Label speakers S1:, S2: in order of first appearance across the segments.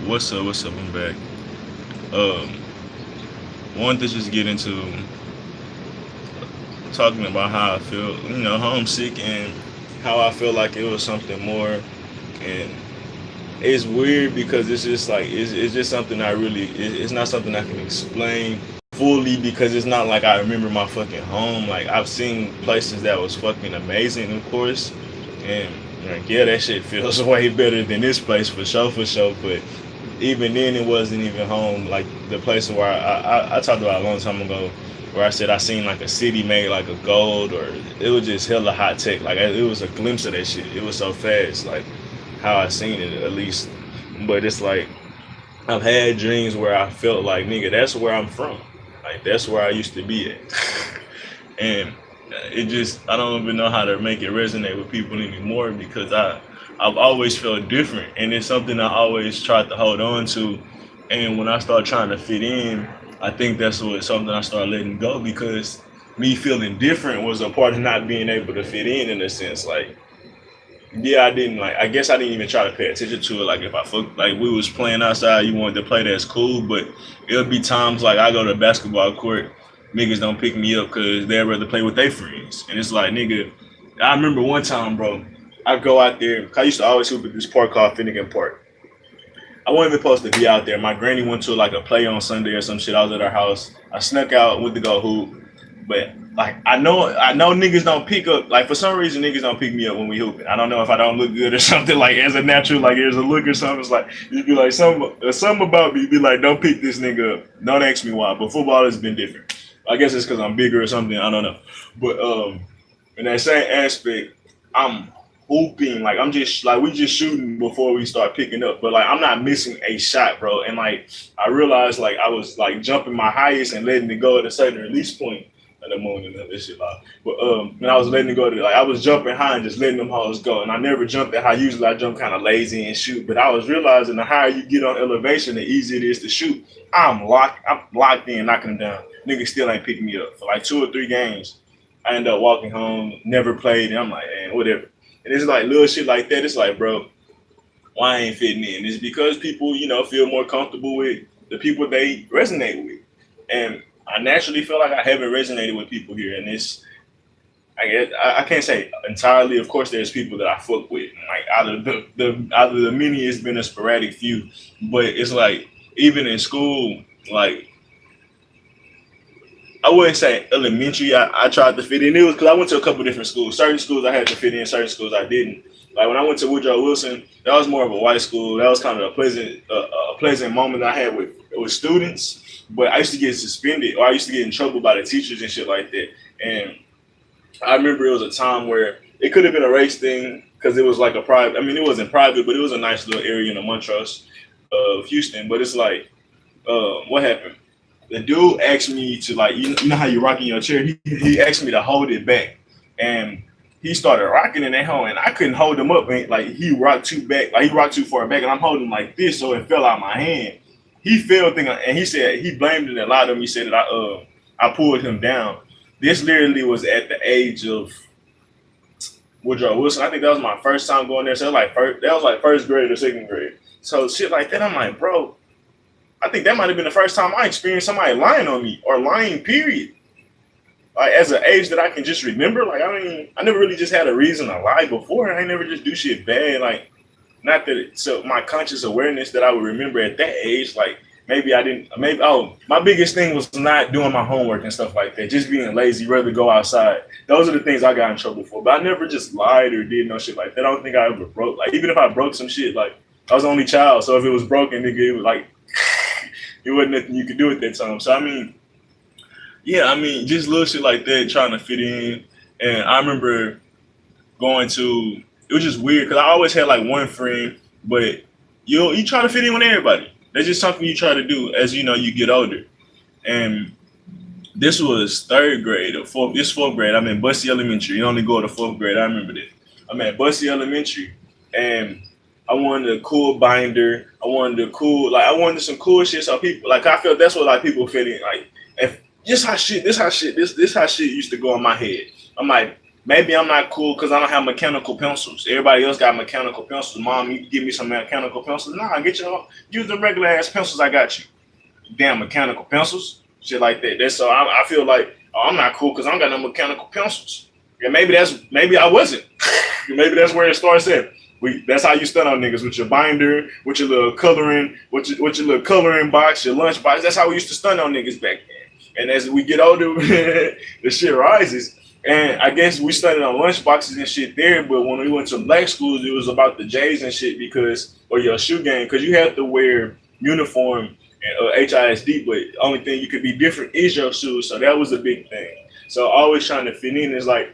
S1: What's up? What's up? I'm back. Um, Wanted to just get into talking about how I feel, homesick, and how I feel like it was something more. And it's weird because it's just like it's just something it's not something I can explain fully because it's not like I remember my fucking home. Like I've seen places that was fucking amazing, of course, and like yeah, that shit feels way better than this place for sure. But even then, it wasn't even home. Like the place where I talked about a long time ago, where I said I seen like a city made like a gold, or it was just hella high tech. Like it was a glimpse of that shit. It was so fast, like how I seen it at least. But it's like I've had dreams where I felt like nigga, that's where I'm from. Like that's where I used to be at, and it just I don't even know how to make it resonate with people anymore because I've always felt different, and it's something I always tried to hold on to. And when I start trying to fit in, I think that's what something I started letting go because me feeling different was a part of not being able to fit in a sense. Like yeah, I didn't like. I guess I didn't even try to pay attention to it. Like if I fuck, like we was playing outside, you wanted to play, that's cool. But it'll be times like I go to a basketball court, niggas don't pick me up because they'd rather play with their friends, and it's like nigga. I remember one time, bro. I go out there. I used to always hoop at this park called Finnegan Park. I wasn't even supposed to be out there. My granny went to like a play on Sunday or some shit. I was at her house. I snuck out, went to go hoop. But like I know niggas don't pick up like for some reason niggas don't pick me up when we hooping. I don't know if I don't look good or something like as a natural like there's a look or something. It's like you'd be like something about me. You'd be like don't pick this nigga up. Don't ask me why. But football has been different. I guess it's because I'm bigger or something. I don't know. But in that same aspect, I'm hooping like I'm just like we just shooting before we start picking up. But like I'm not missing a shot, bro. And like I realized like I was like jumping my highest and letting it go at a certain release point of the moon and this shit like. But when I was letting it go to like I was jumping high and just letting them hoes go. And I never jumped that high. Usually I jump kind of lazy and shoot. But I was realizing the higher you get on elevation, the easier it is to shoot. I'm locked in, knocking them down. Niggas still ain't picking me up for like 2 or 3 games. I end up walking home, never played, and I'm like, man, whatever. And it's like little shit like that. It's like, bro, why I ain't fitting in? It's because people, feel more comfortable with the people they resonate with. And I naturally feel like I haven't resonated with people here. And it's, I guess, I can't say entirely. Of course, there's people that I fuck with. Like out of the many, it's been a sporadic few. But it's like even in school, like I wouldn't say elementary. I tried to fit in. It was because I went to a couple different schools. Certain schools I had to fit in. Certain schools I didn't. Like when I went to Woodrow Wilson, that was more of a white school. That was kind of a pleasant moment I had with students. But I used to get suspended, or I used to get in trouble by the teachers and shit like that. And I remember it was a time where it could have been a race thing because it was like a private. I mean, it wasn't private, but it was a nice little area in the Montrose of Houston. But it's like, what happened? The dude asked me to like you know how you rocking your chair. He asked me to hold it back, and he started rocking in that home, and I couldn't hold him up. And like he rocked too back, like he rocked too far back, and I'm holding him like this, so it fell out my hand. He fell thing, and he said he blamed it a lot of me. He said that I pulled him down. This literally was at the age of Woodrow Wilson. I think that was my first time going there. So that was like first grade or second grade. So shit like that, I'm like, bro, I think that might have been the first time I experienced somebody lying on me or lying, period. Like as an age that I can just remember. Like I mean, I never really just had a reason to lie before. I ain't never just do shit bad. Like not that so my conscious awareness that I would remember at that age, like maybe I didn't maybe my biggest thing was not doing my homework and stuff like that. Just being lazy, rather go outside. Those are the things I got in trouble for. But I never just lied or did no shit like that. I don't think I ever broke. Like even if I broke some shit, like I was the only child, so if it was broken, nigga, it was like it wasn't nothing you could do at that time. So I mean, yeah, I mean, just little shit like that, trying to fit in. And I remember going to, it was just weird because I always had like one friend, but you try to fit in with everybody. That's just something you try to do as you get older. And this was third grade or fourth. This fourth grade. I'm in Bussy Elementary. You only go to fourth grade. I remember this. I'm at Bussy Elementary, and I wanted a cool binder. I wanted some cool shit. So people like I felt that's what like people fit in. Like if this how shit used to go in my head. I'm like maybe I'm not cool because I don't have mechanical pencils. Everybody else got mechanical pencils. Mom, you give me some mechanical pencils. Nah, get your use the regular ass pencils I got you. Damn mechanical pencils, shit like that. That's so I feel like I'm not cool because I don't got no mechanical pencils. Yeah, maybe I wasn't. Maybe that's where it starts at. That's how you stun on niggas with your binder, with your little coloring, with your little coloring box, your lunch box. That's how we used to stun on niggas back then. And as we get older, the shit rises. And I guess we studied on lunch boxes and shit there, but when we went to black schools, it was about the J's and shit or your shoe game, because you have to wear uniform and HISD, but the only thing you could be different is your shoes. So that was a big thing. So always trying to fit in is like,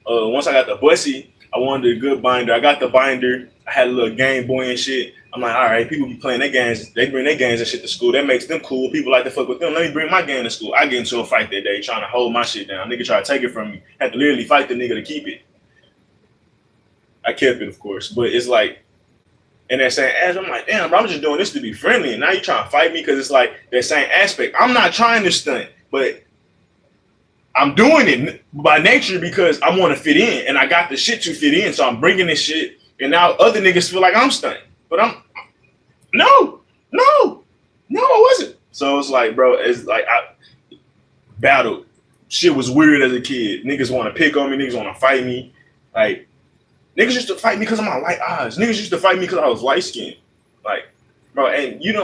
S1: once I got the bussy, I wanted a good binder. I got the binder. I had a little Game Boy and shit. I'm like, all right, people be playing their games. They bring their games and shit to school. That makes them cool. People like to fuck with them. Let me bring my game to school. I get into a fight that day trying to hold my shit down. Nigga try to take it from me. Had to literally fight the nigga to keep it. I kept it, of course. But it's like, in that same aspect, I'm like, damn, bro, I'm just doing this to be friendly. And now you trying to fight me because it's like that same aspect. I'm not trying to stunt, but I'm doing it by nature because I want to fit in, and I got the shit to fit in, so I'm bringing this shit, and now other niggas feel like I'm stunting, but no, I wasn't. So it's like, bro, it's like I battled. Shit was weird as a kid. Niggas want to pick on me. Niggas want to fight me. Like, niggas used to fight me because of my light eyes. Niggas used to fight me because I was light skinned. Like, bro, and you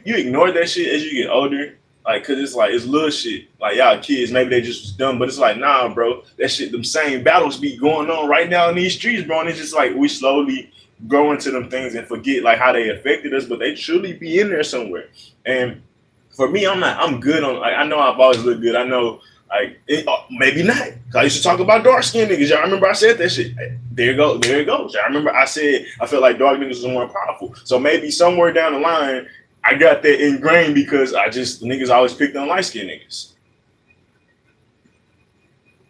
S1: ignore that shit as you get older. Like, cause it's like, it's little shit. Like, y'all kids, maybe they just was dumb, but it's like, nah, bro, that shit, them same battles be going on right now in these streets, bro. And it's just like, we slowly go into them things and forget like how they affected us, but they truly be in there somewhere. And for me, I'm good on, like, I know I've always looked good. I know, like, maybe not. I used to talk about dark skinned niggas. Y'all remember I said that shit. There it goes. Y'all remember I said, I felt like dark niggas was more powerful. So maybe somewhere down the line, I got that ingrained because niggas always picked on light skinned niggas.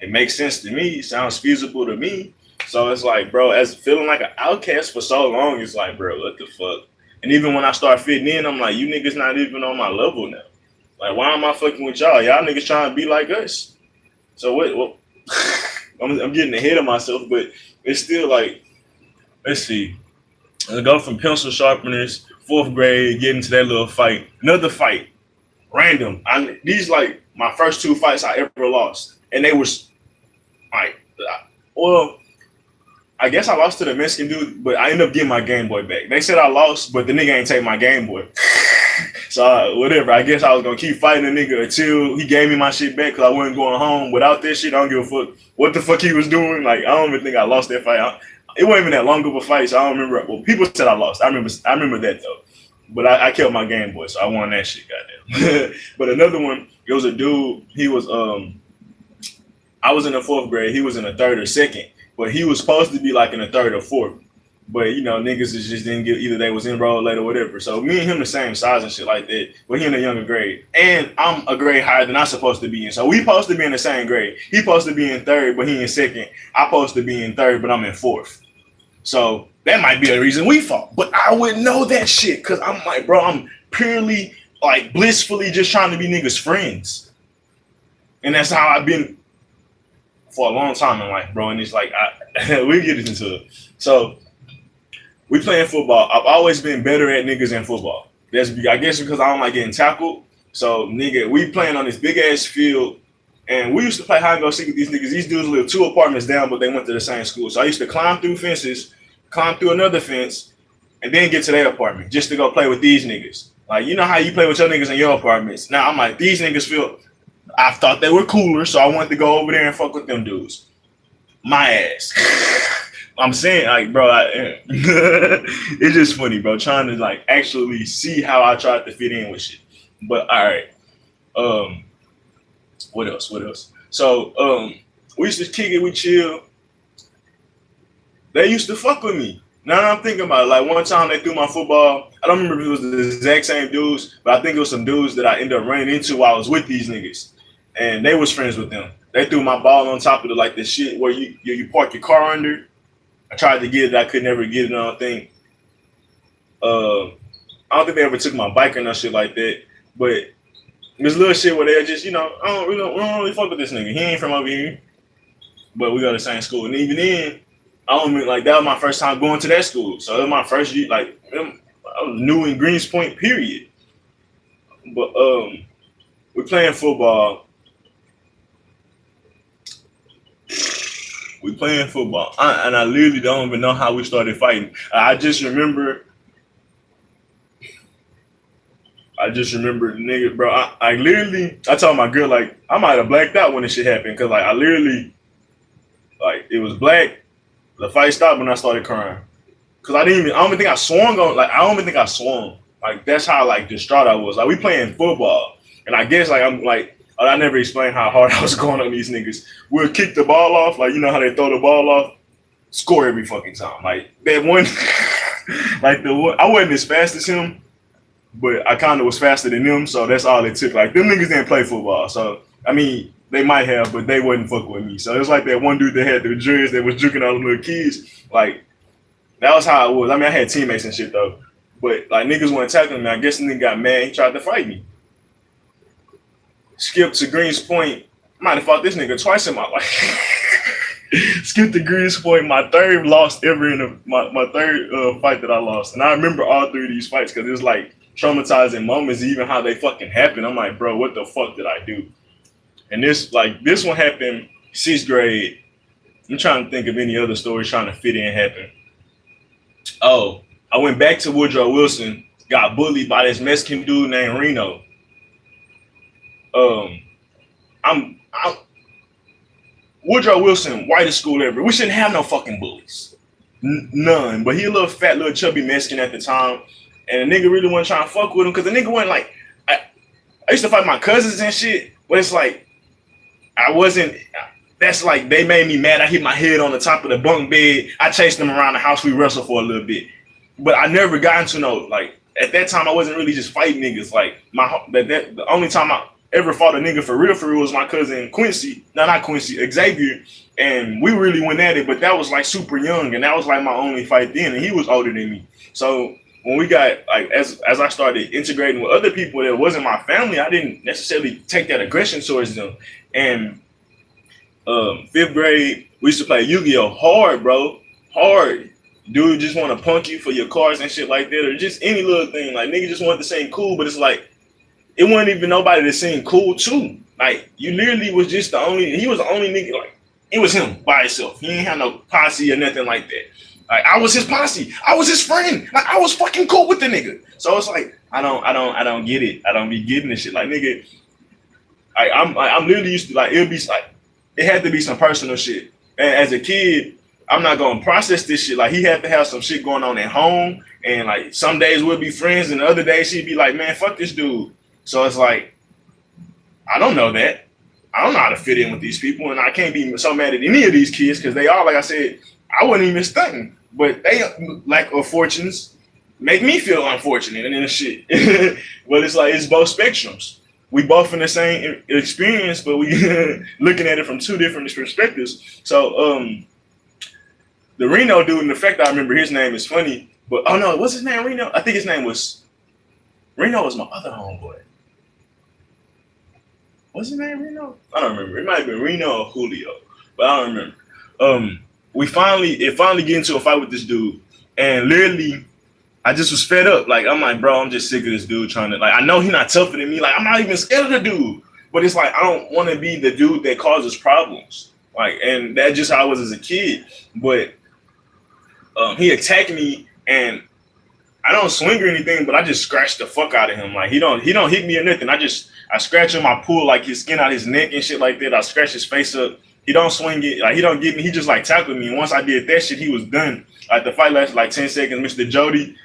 S1: It makes sense to me. It sounds feasible to me. So it's like, bro, as feeling like an outcast for so long, it's like, bro, what the fuck? And even when I start fitting in, I'm like, you niggas not even on my level now. Like, why am I fucking with y'all? Y'all niggas trying to be like us. So what I'm getting ahead of myself, but it's still like, let's see. I go from pencil sharpeners, 4th grade, get into that little fight. Another fight, random. These like my first 2 fights I ever lost, and they was like, well, I guess I lost to the Mexican dude, but I ended up getting my Game Boy back. They said I lost, but the nigga ain't take my Game Boy. So whatever. I guess I was gonna keep fighting the nigga until he gave me my shit back because I wasn't going home without this shit. I don't give a fuck what the fuck he was doing. Like, I don't even think I lost that fight. It wasn't even that long of a fight, so I don't remember. Well, people said I lost. I remember that though. But I kept my Game Boy, so I won that shit, goddamn. But another one, it was a dude. He was I was in the 4th grade. He was in the 3rd or 2nd, but he was supposed to be like in the 3rd or 4th. But you know, niggas just didn't get, either they was enrolled late or whatever. So me and him the same size and shit like that. But he in a younger grade, and I'm a grade higher than I'm supposed to be in. So we supposed to be in the same grade. He supposed to be in 3rd, but he in 2nd. I supposed to be in 3rd, but I'm in 4th. So that might be a reason we fought. But I wouldn't know that shit because I'm like, bro, I'm purely like blissfully just trying to be niggas' friends. And that's how I've been for a long time in life, bro. And it's like, we get into it. So we playing football. I've always been better at niggas in football. I guess because I don't like getting tackled. So nigga, we playing on this big ass field. And we used to play hide and go seek with these niggas. These dudes live 2 apartments down, but they went to the same school. So I used to climb through fences, climb through another fence, and then get to their apartment just to go play with these niggas. Like, you know how you play with your niggas in your apartments. Now I'm like, these niggas I thought they were cooler, so I wanted to go over there and fuck with them dudes. My ass. I'm saying, like, bro, it's just funny, bro, trying to like actually see how I tried to fit in with shit. But all right. What else? So, we used to kick it, we chill. They used to fuck with me. Now that I'm thinking about it, like one time they threw my football. I don't remember if it was the exact same dudes, but I think it was some dudes that I ended up running into while I was with these niggas. And they was friends with them. They threw my ball on top of like this shit where you park your car under. I tried to get it, I could never get it, I don't think. I don't think they ever took my bike or no shit like that. But this little shit where they just, you know, we don't really fuck with this nigga. He ain't from over here. but we go to the same school. And even then, I don't mean like that was my first time going to that school. So it was my first year, like I was new in Greens Point, period. But we're playing football. We playing football, and I literally don't even know how we started fighting. I just remember, nigga, bro. I literally, I told my girl like I might have blacked out when this shit happened because like I literally, like it was black. The fight stopped when I started crying because I don't even think I swung on. Like I don't even think I swung. Like that's how like distraught I was. Like we playing football, and I guess like I'm like. I never explained how hard I was going on these niggas. We'll kick the ball off, like you know how they throw the ball off, score every fucking time. Like that one, like the one, I wasn't as fast as him, but I kind of was faster than them, so that's all it took. Like them niggas didn't play football, so I mean they might have, but they wasn't fucking with me. So it was like that one dude that had the dreads that was juking all the little kids. Like that was how it was. I mean I had teammates and shit though, but like niggas weren't tackling me. I guess the nigga got mad. He tried to fight me. Skip to Greens Point. Might have fought this nigga twice in my life. Skip to Greens Point, my third loss ever in my third fight that I lost. And I remember all three of these fights because it was like traumatizing moments, even how they fucking happened. I'm like, bro, what the fuck did I do? And this one happened 6th grade. I'm trying to think of any other stories trying to fit in happen. Oh, I went back to Woodrow Wilson, got bullied by this Mexican dude named Reno. I'm Woodrow Wilson, whitest school ever. We shouldn't have no fucking bullies. None. But he a little fat, little chubby Mexican at the time. And the nigga really wasn't trying to fuck with him because the nigga wasn't like, I used to fight my cousins and shit, but it's like, that's like, they made me mad. I hit my head on the top of the bunk bed. I chased them around the house. We wrestled for a little bit. But I never got into no, like, at that time, I wasn't really just fighting niggas. Like, the only time I ever fought a nigga for real was my cousin Quincy. No, not Quincy, Xavier. And we really went at it, but that was like super young. And that was like my only fight then. And he was older than me. So when we got, like, as I started integrating with other people that wasn't my family, I didn't necessarily take that aggression towards them. And 5th grade, we used to play Yu-Gi-Oh! Hard, bro. Hard. Dude just want to punk you for your cards and shit like that, or just any little thing. Like, nigga just wanted to seem cool, but it's like, it wasn't even nobody that seemed cool too. Like, you literally was just he was the only nigga, like, it was him by himself. He ain't had no posse or nothing like that. Like, I was his posse. I was his friend. Like, I was fucking cool with the nigga. So it's like, I don't get it. I don't be getting this shit. Like, nigga, I'm literally used to, like, it had to be some personal shit. And as a kid, I'm not gonna process this shit. Like, he had to have some shit going on at home. And like, some days we'll be friends and the other days she'd be like, man, fuck this dude. So it's like, I don't know that. I don't know how to fit in with these people, and I can't be so mad at any of these kids because they are, like I said, I wasn't even stunting, but they lack of fortunes make me feel unfortunate and then shit. But it's like, it's both spectrums. We both in the same experience, but we looking at it from two different perspectives. So the Reno dude, in effect, I remember his name is funny, but oh no, what's his name? Reno? I think his name was Reno. Was my other homeboy. What's his name, Reno? I don't remember. It might have been Reno or Julio, but I don't remember. It finally get into a fight with this dude, and literally, I just was fed up. Like, I'm like, bro, I'm just sick of this dude trying to, like, I know he's not tougher than me. Like, I'm not even scared of the dude, but it's like, I don't want to be the dude that causes problems. Like, and that's just how I was as a kid. But he attacked me, and I don't swing or anything, but I just scratched the fuck out of him. Like, he don't hit me or nothing. I scratch him, I pull like his skin out his neck and shit like that. I scratch his face up. He don't swing it. Like, he don't get me. He just like tackled me. And once I did that shit, he was done. Like, the fight lasted like 10 seconds. Mr. Jody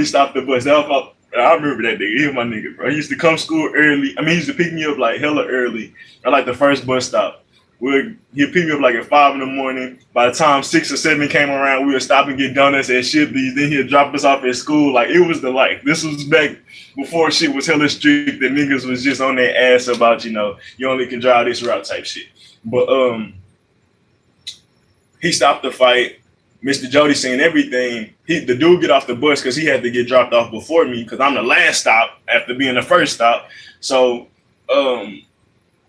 S1: stopped the bus. That was I remember that nigga. He was my nigga, bro. He used to come school early. I mean, he used to pick me up like hella early. At like the first bus stop. He'd pick me up like at 5 in the morning. By the time 6 or 7 came around, we would stop and get donuts at Shipley's. Then he'd drop us off at school. Like, it was the life. This was back before shit was hella strict. The niggas was just on their ass about, you know, you only can drive this route type shit. But he stopped the fight. Mr. Jody seen everything. The dude get off the bus because he had to get dropped off before me because I'm the last stop after being the first stop. So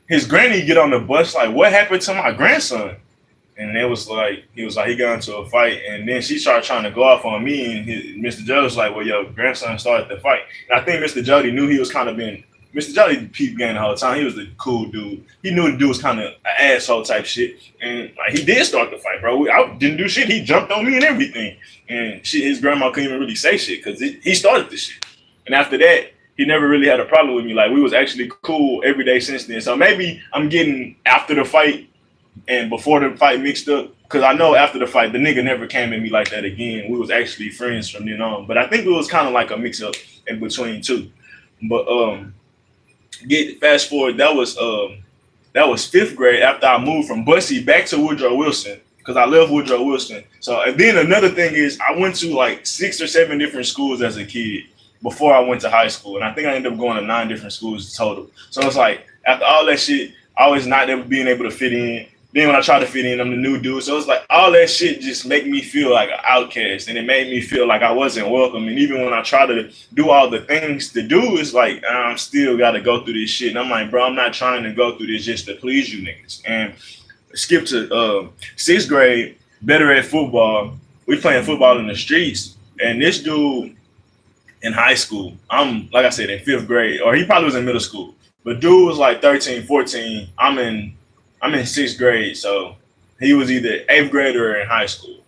S1: his granny get on the bus like, what happened to my grandson? And it was like he got into a fight, and then she started trying to go off on me, and Mr. Jody was like, well, your grandson started the fight. And I think Mr. Jody knew he was kind of being Mr. Jody peep game the whole time. He was a cool dude. He knew the dude was kind of an asshole type shit, and like he did start the fight, bro. I didn't do shit. He jumped on me and everything, and his grandma couldn't even really say shit because he started the shit. And after that, he never really had a problem with me. Like we was actually cool every day since then. So maybe I'm getting after the fight and before the fight mixed up, because I know after the fight the nigga never came at me like that again. We was actually friends from then on. But I think it was kind of like a mix up in between too. But get fast forward, that was fifth grade after I moved from Bussy back to Woodrow Wilson because I love Woodrow Wilson. So and then another thing is I went to like 6 or 7 different schools as a kid before I went to high school, and I think I ended up going to 9 different schools total. So it's like after all that shit, I was not ever being able to fit in. Then when I tried to fit in, I'm the new dude. So it's like all that shit just make me feel like an outcast, and it made me feel like I wasn't welcome. And even when I try to do all the things to do, it's like I'm still got to go through this shit. And I'm like, bro, I'm not trying to go through this just to please you niggas. And skip to 6th grade, better at football. We playing football in the streets, and this dude in high school, I'm like I said in 5th grade, or he probably was in middle school. But dude was like 13, 14. I'm in 6th grade, so he was either 8th grade or in high school.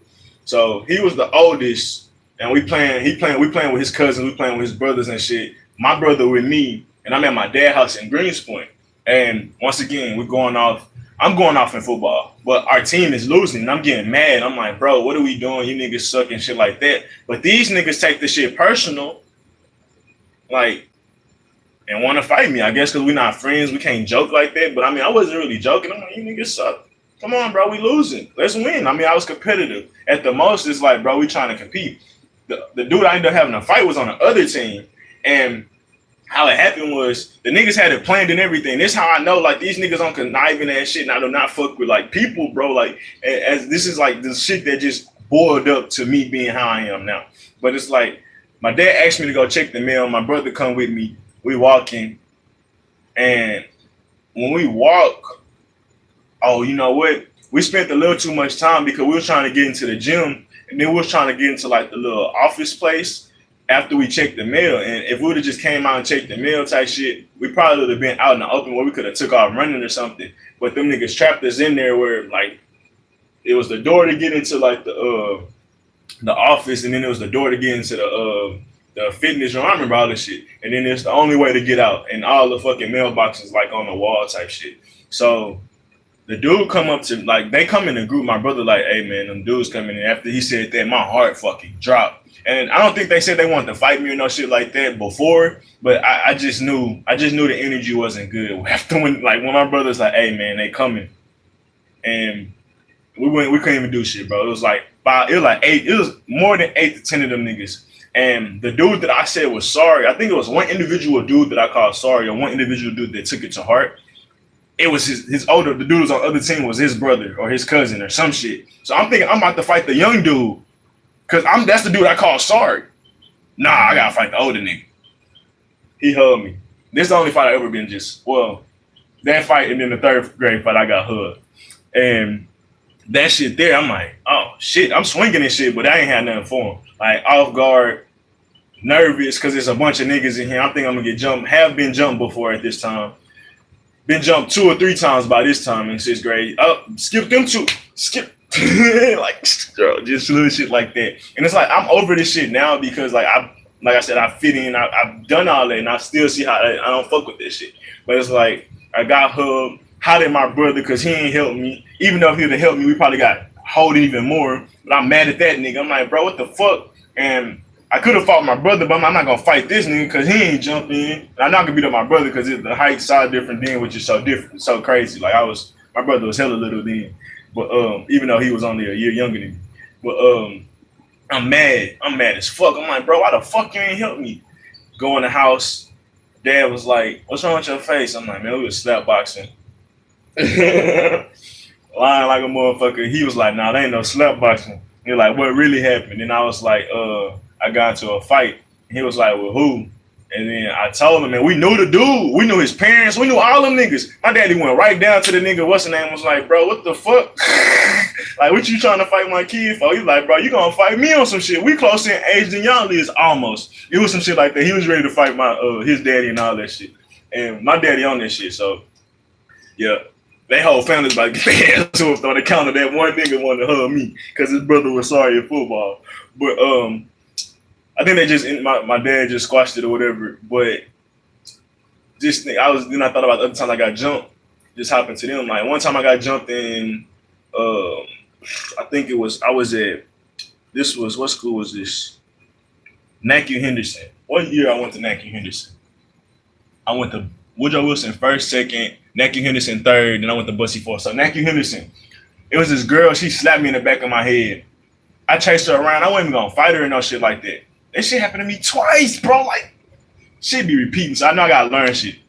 S1: So he was the oldest, and we playing with his cousins, we playing with his brothers and shit. My brother with me, and I'm at my dad's house in Greenspoint. And once again, I'm going off in football, but our team is losing, and I'm getting mad. I'm like, bro, what are we doing? You niggas suck and shit like that. But these niggas take the shit personal, like, and want to fight me, I guess, because we're not friends. We can't joke like that. But I mean, I wasn't really joking. I'm like, you niggas suck. Come on, bro. We losing. Let's win. I mean, I was competitive. At the most, it's like, bro, we trying to compete. The dude I ended up having a fight was on the other team. And how it happened was the niggas had it planned and everything. This how I know, like, these niggas on conniving and shit. And I do not fuck with, like, people, bro. Like, as this is, like, the shit that just boiled up to me being how I am now. But it's like, my dad asked me to go check the mail. My brother come with me. We walking, and when we walk, oh, you know what? We spent a little too much time because we was trying to get into the gym, and then we was trying to get into like the little office place after we checked the mail. And if we would have just came out and checked the mail type shit, we probably would have been out in the open where we could have took off running or something. But them niggas trapped us in there where like it was the door to get into like the office, and then it was the door to get into the fitness room. I remember all this shit. And then it's the only way to get out. And all the fucking mailboxes like on the wall type shit. So the dude come up to, like, they come in a group. My brother like, hey man, them dudes coming in. After he said that, my heart fucking dropped. And I don't think they said they wanted to fight me or no shit like that before. But I just knew the energy wasn't good. After when my brother's like, hey man, they coming. And we couldn't even do shit, bro. It was like 5, it was like 8, it was more than 8 to 10 of them niggas. And the dude that I said was sorry, I think it was one individual dude that I called sorry, or one individual dude that took it to heart. It was the dude was on the other team was his brother or his cousin or some shit. So I'm thinking I'm about to fight the young dude, because that's the dude I called sorry. Nah, I gotta fight the older nigga. He hugged me. This is the only fight I ever been that fight, and then the 3rd grade fight I got hugged. And that shit there, I'm like, oh shit, I'm swinging and shit, but I ain't had nothing for him. Like off guard, nervous because there's a bunch of niggas in here. I think I'm gonna get jumped. Have been jumped before at this time. Been jumped 2 or 3 times by this time in 6th grade. Skip them 2. Skip. Like, girl, just little shit like that. And it's like I'm over this shit now because like I said, I fit in. I've done all that, and I still see how I don't fuck with this shit. But it's like I got hugged. How did my brother? Because he ain't helped me. Even though if he would have helped me, we probably got hold even more. But I'm mad at that nigga. I'm like, bro, what the fuck? And I could have fought my brother, but I'm not gonna fight this nigga because he ain't jumped in. And I'm not gonna beat up my brother because the height size different then, which is so different, so crazy. Like my brother was hella little then, but even though he was only a year younger than me. But I'm mad as fuck. I'm like, bro, why the fuck you ain't help me? Go in the house. Dad was like, what's wrong with your face? I'm like, man, we was slap boxing. Lying like a motherfucker. He was like, nah, there ain't no slap boxing. He was like, what really happened? And I was like, I got into a fight. He was like, well, who? And then I told him, and we knew the dude. We knew his parents. We knew all them niggas. My daddy went right down to the nigga. What's the name? Was like, bro, what the fuck? Like, what you trying to fight my kid for? He's like, bro, you gonna fight me on some shit. We close in age than y'all is almost. It was some shit like that. He was ready to fight my his daddy and all that shit. And my daddy on that shit. So yeah, they whole family's about to get their hands whooped on account of that one nigga wanted to hug me because his brother was sorry at football. But I think they just my dad just squashed it or whatever. But just think, I thought about the other time I got jumped. Just happened to them. Like one time I got jumped in. I think I was at what school was this? NACU Henderson. What year I went to NACU Henderson? I went to Woodrow Wilson first, second, NACU Henderson third, then I went to Bussy fourth. So NACU Henderson, it was this girl. She slapped me in the back of my head. I chased her around. I wasn't even gonna fight her and no shit like that. That shit happened to me twice, bro. Like, shit be repeating. So I know I gotta learn shit.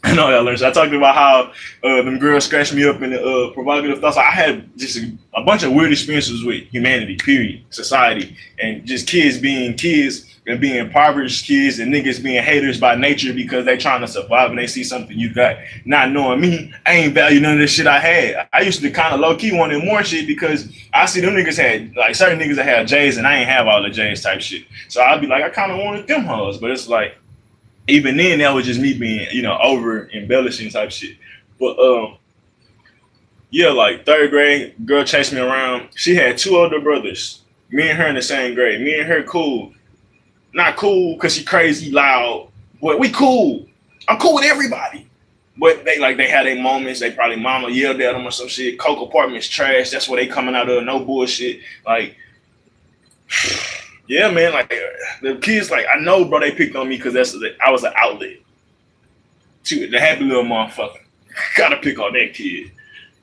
S1: So I talked about how them girls scratched me up in the provocative thoughts. I had just a bunch of weird experiences with humanity, period, society, and just kids being kids and being impoverished kids and niggas being haters by nature because they trying to survive and they see something you got. Not knowing me, I ain't value none of this shit I had. I used to kind of low key wanted more shit because I see them niggas had like certain niggas that had J's and I ain't have all the J's type shit. So I'd be like, I kind of wanted them hoes, but it's like, even then, that was just me being, over embellishing type shit. But yeah, like third grade, girl chased me around. She had two older brothers. Me and her in the same grade. Me and her cool. Not cool because she crazy loud, but we cool. I'm cool with everybody. But they had their moments. They probably mama yelled at them or some shit. Coke Apartments trash. That's where they coming out of. No bullshit. Like. Yeah, man, like the kids, like I know, bro, they picked on me because I was an outlet. The happy little motherfucker. Gotta pick on that kid,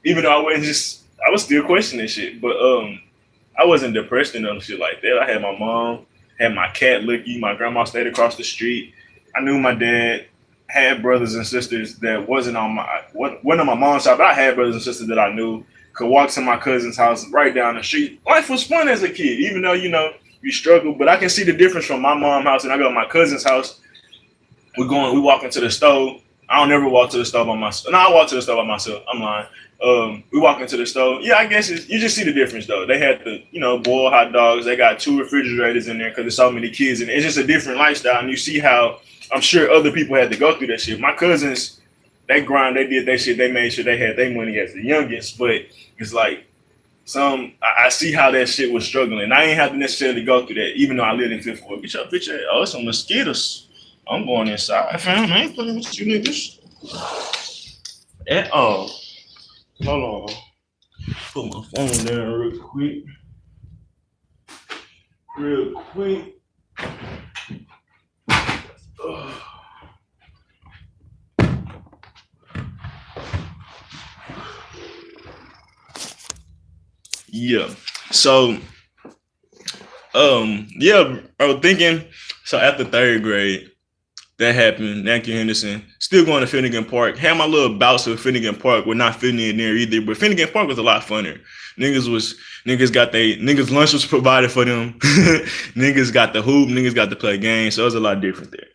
S1: even though I was still questioning shit. But I wasn't depressed and shit like that. I had my mom, had my cat Licky, my grandma stayed across the street. I knew my dad had brothers and sisters that wasn't on my mom's side, but I had brothers and sisters that I knew. Could walk to my cousin's house right down the street. Life was fun as a kid, even though you struggle, but I can see the difference from my mom's house and I go to my cousin's house. We walk into the stove. I don't ever walk to the stove by myself. No, I walk to the stove by myself. I'm lying. We walk into the stove. Yeah, I guess you just see the difference though. They had the, boiled hot dogs. They got 2 refrigerators in there because there's so many kids and it's just a different lifestyle. And you see how I'm sure other people had to go through that shit. My cousins, they grind, they did that shit. They made sure they had their money as the youngest, but it's like, I see how that shit was struggling. I ain't have to necessarily go through that, even though I lived in Fifth Ward. Get your picture. Oh, it's some mosquitoes. I'm going inside, fam. I ain't playing with you niggas at all. Hold on. Put my phone down real quick. Yeah. So, yeah, I was thinking. So after third grade, that happened. NACU Henderson, still going to Finnegan Park. Had my little bouts with Finnegan Park. We're not fitting in there either, but Finnegan Park was a lot funner. Niggas lunch was provided for them. Niggas got the hoop. Niggas got to play games. So it was a lot different there.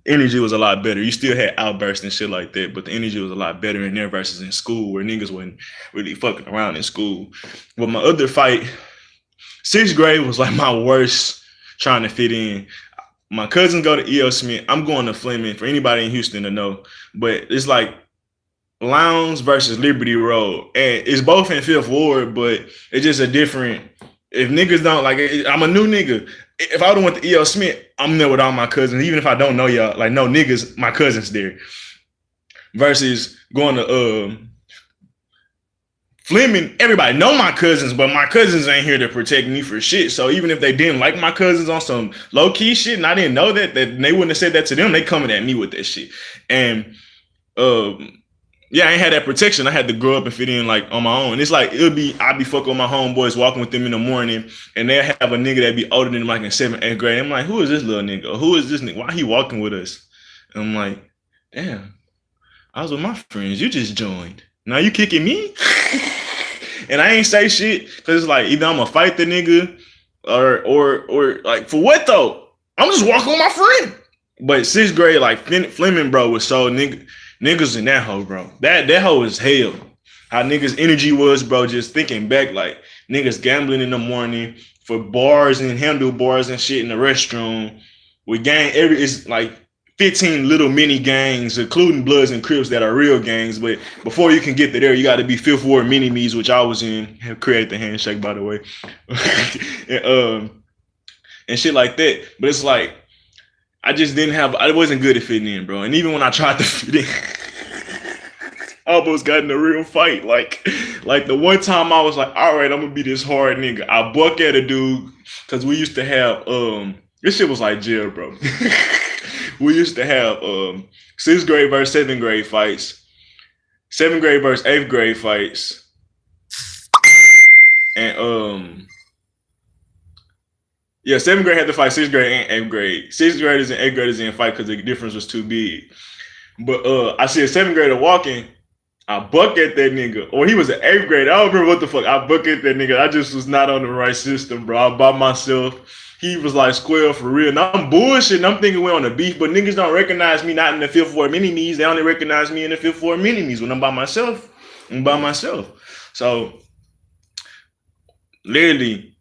S1: Energy was a lot better. You still had outbursts and shit like that, but the energy was a lot better in there versus in school where niggas wasn't really fucking around in school. But my other fight, 6th grade was like my worst trying to fit in. My cousins go to E.L. Smith. I'm going to Fleming for anybody in Houston to know. But it's like Lowndes versus Liberty Road. And it's both in 5th Ward, but it's just a different. If niggas don't like it, I'm a new nigga. If I would have went to E.L. Smith, I'm there with all my cousins. Even if I don't know y'all, like no niggas, my cousins there. Versus going to Fleming, everybody know my cousins, but my cousins ain't here to protect me for shit. So even if they didn't like my cousins on some low key shit, and I didn't know that they wouldn't have said that to them, they coming at me with that shit. And yeah, I ain't had that protection. I had to grow up and fit in like on my own. It's like I'd be fucking with my homeboys, walking with them in the morning, and they have a nigga that be older than them, like in 7th, 8th grade. I'm like, who is this little nigga? Who is this nigga? Why he walking with us? And I'm like, damn, I was with my friends. You just joined. Now you kicking me? And I ain't say shit because it's like either I'm gonna fight the nigga or like for what though? I'm just walking with my friend. But sixth grade, like Fleming, bro, was so niggas in that hoe, bro. That hoe was hell. How niggas energy was, bro. Just thinking back, like niggas gambling in the morning for bars and handlebars and shit in the restroom. We gang it's like 15 little mini gangs, including Bloods and Crips that are real gangs. But before you can get to there, you got to be Fifth Ward mini me's, which I was in. Have created the handshake, by the way, and shit like that. But it's like I just didn't have. I wasn't good at fitting in, bro. And even when I tried to fit in, I almost got in a real fight. Like the one time I was like, all right, I'm gonna be this hard nigga. I buck at a dude because we used to have this shit was like jail, bro. We used to have sixth grade versus seventh grade fights, seventh grade versus eighth grade fights, and yeah, seventh grade had to fight sixth grade and eighth grade. Sixth graders and eighth graders didn't fight because the difference was too big. But I see a seventh grader walking. I buck at that nigga. Or he was an eighth grader. I don't remember what the fuck. I buck at that nigga. I just was not on the right system, bro. I by myself. He was like square for real. And I'm bullshitting. I'm thinking we're on the beef, but niggas don't recognize me not in the fifth floor mini me's. They only recognize me in the fifth floor mini me's when I'm by myself. I'm by myself. So literally,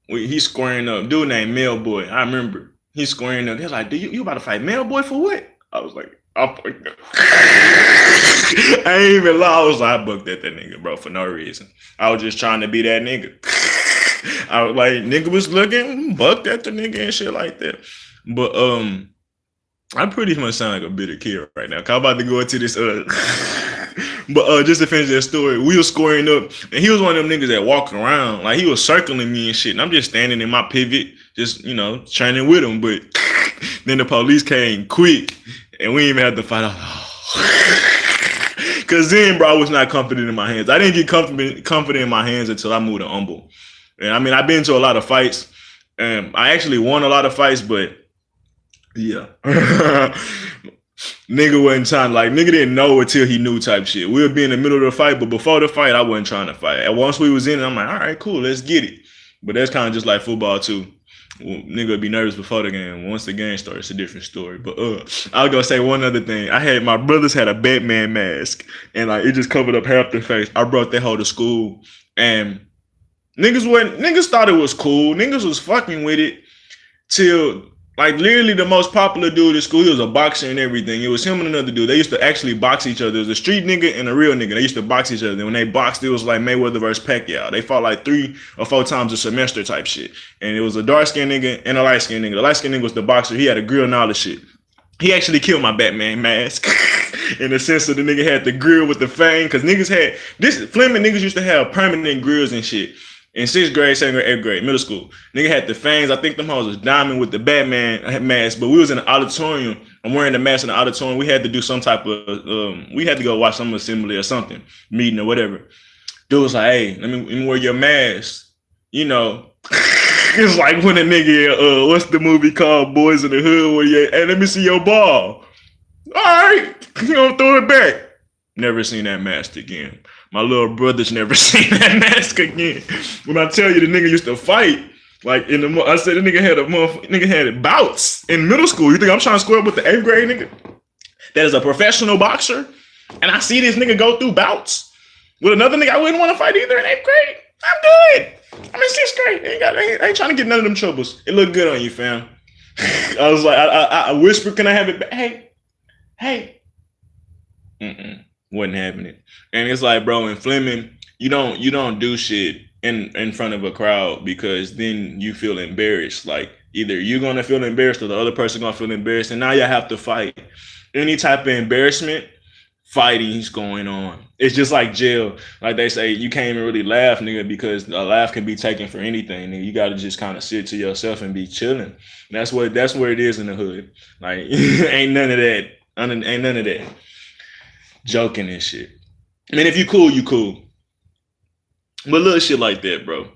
S1: he's squaring up. Dude named Mailboy. I remember. He's squaring up. He's like, dude, you about to fight Mailboy for what? I was like, I ain't even lie. I was like, I bucked at that nigga, bro, for no reason. I was just trying to be that nigga. I was like, nigga was looking, bucked at the nigga and shit like that. But I pretty much sound like a bitter kid right now. I'm about to go into this but just to finish that story, we were squaring up, and he was one of them niggas that walk around like he was circling me and shit. And I'm just standing in my pivot, just training with him. But then the police came quick, and we didn't even have to fight out. Cause then, bro, I was not confident in my hands. I didn't get confident in my hands until I moved to Humble. And I mean, I've been to a lot of fights. I actually won a lot of fights, but yeah. Nigga wasn't trying, like, nigga didn't know until he knew type shit. We would be in the middle of the fight, but before the fight, I wasn't trying to fight. And once we was in it, I'm like, all right, cool, let's get it. But that's kind of just like football too. Well, nigga would be nervous before the game. Once the game starts, it's a different story. But I was gonna say one other thing. My brothers had a Batman mask, and like it just covered up half their face. I brought that hoe to school, and niggas thought it was cool. Niggas was fucking with it till like literally the most popular dude at school. He was a boxer and everything. It was him and another dude. They used to actually box each other. It was a street nigga and a real nigga. They used to box each other. And when they boxed, it was like Mayweather versus Pacquiao. They fought like 3 or 4 times a semester type shit. And it was a dark skinned nigga and a light skinned nigga. The light skinned nigga was the boxer. He had a grill and all this shit. He actually killed my Batman mask in the sense that the nigga had the grill with the fang. Cause niggas had Fleming niggas used to have permanent grills and shit. In 6th grade, 7th grade, 8th grade, middle school. Nigga had the fangs. I think them hoes was diamond with the Batman mask. But we was in the auditorium. I'm wearing the mask in the auditorium. We had to do some type of, we had to go watch some assembly or something, meeting or whatever. Dude was like, hey, let me wear your mask. It's like when a nigga, what's the movie called Boys in the Hood, where you, hey, let me see your ball. All right, you gonna throw it back. Never seen that mask again. My little brother's never seen that mask again. When I tell you the nigga used to fight, like I said the nigga had bouts in middle school. You think I'm trying to square up with the 8th grade nigga that is a professional boxer? And I see this nigga go through bouts with another nigga I wouldn't want to fight either in 8th grade. I'm good. I'm in 6th grade. I ain't trying to get none of them troubles. It looked good on you, fam. I was like, I whispered, can I have it back? Hey. Wasn't happening. And it's like, bro, in Fleming, you don't do shit in front of a crowd because then you feel embarrassed. Like either you're gonna feel embarrassed or the other person gonna feel embarrassed, and now you have to fight. Any type of embarrassment, fighting's going on. It's just like jail. Like they say, you can't even really laugh, nigga, because a laugh can be taken for anything. Nigga. You gotta just kind of sit to yourself and be chilling. That's where it is in the hood. Like ain't none of that. Ain't none of that. Joking and shit. I mean, if you cool, you cool. But little shit like that, bro.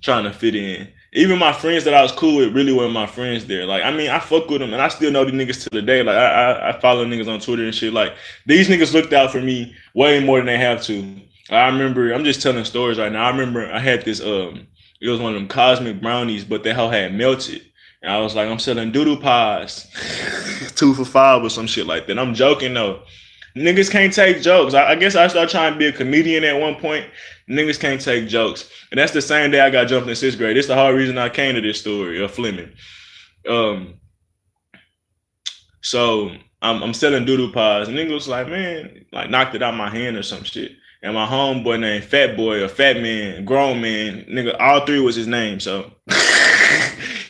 S1: Trying to fit in. Even my friends that I was cool with really weren't my friends there. Like, I mean, I fuck with them and I still know these niggas to the day. Like, I follow niggas on Twitter and shit. Like, these niggas looked out for me way more than they have to. I remember, I'm just telling stories right now. I remember I had this, it was one of them cosmic brownies, but that hoe had melted. And I was like, I'm selling doodle pies, 2 for $5 or some shit like that. I'm joking though. Niggas can't take jokes. I guess I started trying to be a comedian at one point. Niggas can't take jokes. And that's the same day I got jumped in 6th grade. This the whole reason I came to this story of Fleming. Um, so I'm selling doodle pies. And nigga was like, man, like knocked it out my hand or some shit. And my homeboy named Fat Boy or Fat Man, grown man, nigga, all 3 was his name. So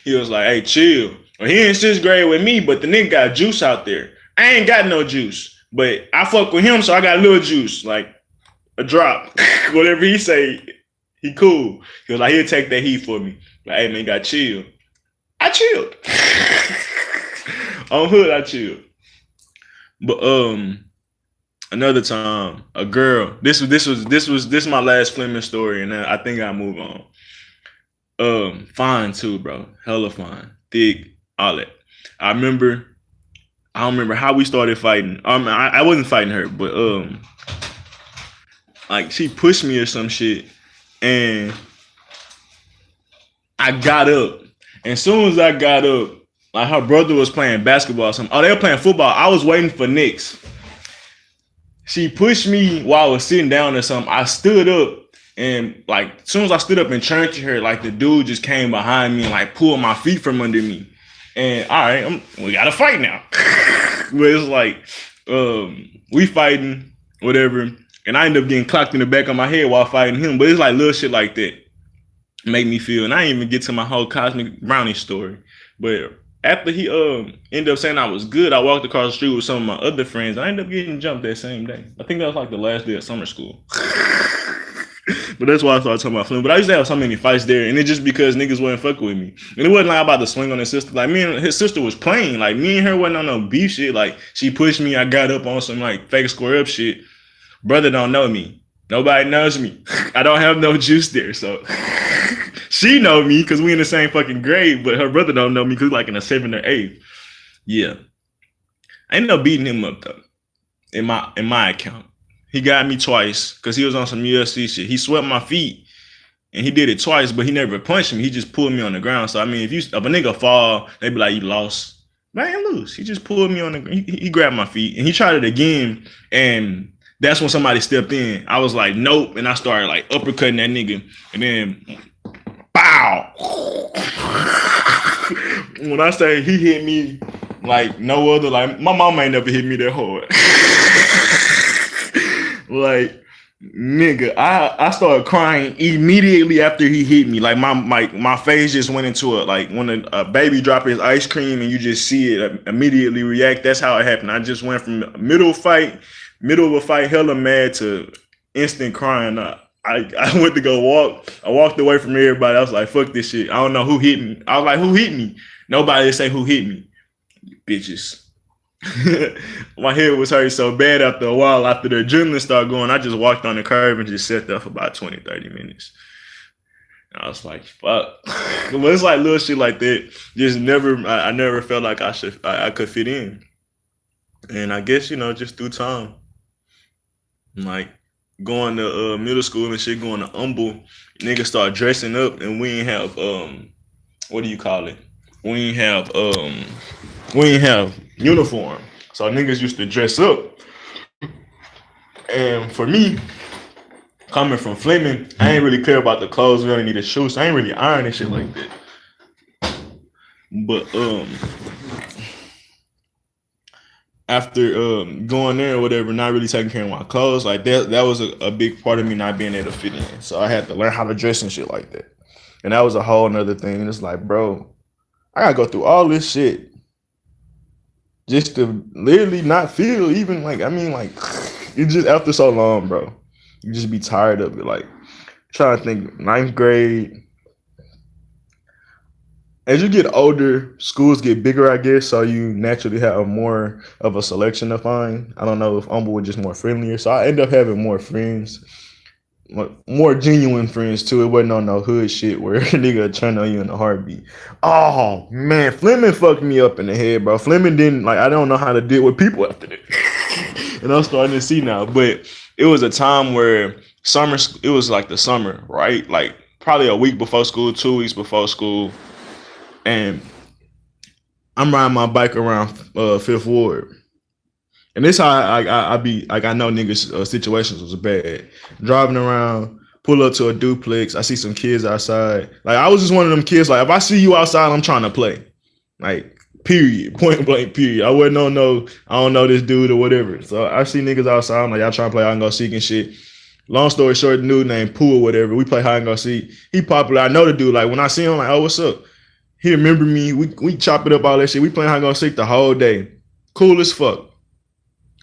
S1: he was like, hey, chill. Well, he in 6th grade with me, but the nigga got juice out there. I ain't got no juice. But I fuck with him, so I got a little juice, like a drop. Whatever he say, he cool. He was like, he'll take that heat for me. Like, hey man, got chill. I chilled. On hood, I chilled. But another time, a girl. This is my last Fleming story, and I think I move on. Fine too, bro. Hella fine, thick, all that. I don't remember how we started fighting. I wasn't fighting her, but like she pushed me or some shit, and I got up. And as soon as I got up, like her brother was playing basketball or something. Oh, they were playing football. I was waiting for Knicks. She pushed me while I was sitting down or something. I stood up, and like as soon as I stood up and turned to her, like the dude just came behind me and like pulled my feet from under me. And all right, we gotta fight now. But it's like we fighting, whatever. And I ended up getting clocked in the back of my head while fighting him. But it's like little shit like that make me feel. And I didn't even get to my whole Cosmic Brownie story. But after he ended up saying I was good, I walked across the street with some of my other friends. I ended up getting jumped that same day. I think that was like the last day of summer school. But that's why I started talking about Flynn. But I used to have so many fights there, and it's just because niggas wasn't fucking with me. And it wasn't like about to swing on his sister. Like me and his sister was playing. Like me and her wasn't on no beef shit. Like she pushed me, I got up on some like fake square up shit. Brother don't know me. Nobody knows me. I don't have no juice there, so she know me because we in the same fucking grade. But her brother don't know me because like in the 7th or 8th. Yeah, I ended up beating him up though. In my account. He got me twice because he was on some UFC shit. He swept my feet and he did it twice, but he never punched me. He just pulled me on the ground. So I mean, if a nigga fall, they be like, you lost. But I ain't lose. He just pulled me on the ground. He grabbed my feet and he tried it again. And that's when somebody stepped in. I was like, nope. And I started like uppercutting that nigga. And then, bow. When I say he hit me like no other, like my mama ain't never hit me that hard. Like, nigga, I started crying immediately after he hit me. Like my face just went into like when a baby drop his ice cream and you just see it immediately react. That's how it happened. I just went from middle of a fight, hella mad to instant crying. I went to go walk. I walked away from everybody. I was like, fuck this shit. I don't know who hit me. I was like, who hit me? Nobody say who hit me. Bitches. My head was hurting so bad after a while. After the adrenaline started going, I just walked on the curb and just sat there for about 20-30 minutes. And I was like, fuck. But it's like little shit like that. Just I never felt like I could fit in. And I guess, just through time. Like going to middle school and shit, going to Humble, niggas start dressing up and we ain't have what do you call it? We ain't have uniform. So niggas used to dress up. And for me, coming from Fleming, I ain't really care about the clothes. We only need a shoe, so I ain't really ironing shit like that. But after going there or whatever, not really taking care of my clothes, like that was a big part of me not being able to fit in. So I had to learn how to dress and shit like that. And that was a whole nother thing. And it's like, bro, I gotta go through all this shit just to literally not feel even like, it's just after so long, bro. You just be tired of it. Like, trying to think, 9th grade. As you get older, schools get bigger, I guess, so you naturally have more of a selection to find. I don't know if Humble was just more friendlier, so I end up having more friends, more genuine friends too. It wasn't on no hood shit where a nigga turn on you in a heartbeat. Oh man, Fleming fucked me up in the head, bro. Fleming didn't I don't know how to deal with people after that. And I'm starting to see now, but it was a time where it was like the summer, right? Like probably a week before school, 2 weeks before school. And I'm riding my bike around Fifth Ward. And this how I be like I know niggas situations was bad. Driving around, pull up to a duplex. I see some kids outside. Like I was just one of them kids. Like if I see you outside, I'm trying to play. Like period, point blank period. I wouldn't know no. I don't know this dude or whatever. So I see niggas outside. I'm like y'all trying to play hide and go seek and shit. Long story short, the dude named Pooh or whatever. We play hide and go seek. He popular. I know the dude. Like when I see him, I'm like oh what's up. He remember me. We chop it up all that shit. We playing hide and go seek the whole day. Cool as fuck.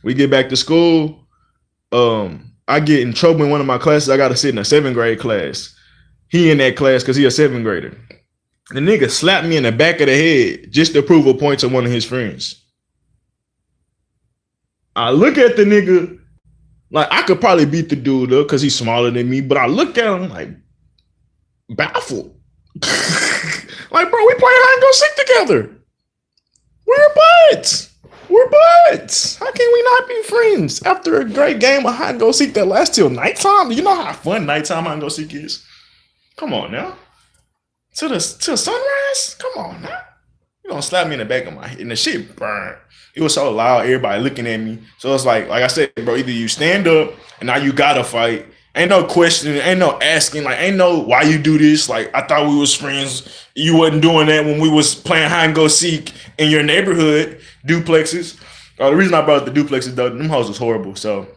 S1: We get back to school. I get in trouble in one of my classes. I got to sit in a 7th grade class. He in that class because he a 7th grader. The nigga slapped me in the back of the head just to prove a point to one of his friends. I look at the nigga like I could probably beat the dude up because he's smaller than me, but I look at him like baffled. Like, bro, we playing hide and go seek together. We're buds. We're buds. How can we not be friends after a great game of hide and go seek that lasts till nighttime? You know how fun nighttime hide and go seek is? Come on now. To sunrise? Come on now. You gonna slap me in the back of my head and the shit burned. It was so loud, everybody looking at me. So it's like I said, bro, either you stand up and now you gotta fight. Ain't no questioning, ain't no asking, like ain't no why you do this. Like I thought we was friends. You wasn't doing that when we was playing hide and go seek in your neighborhood duplexes. The reason I brought up the duplexes though, them hoes was horrible. So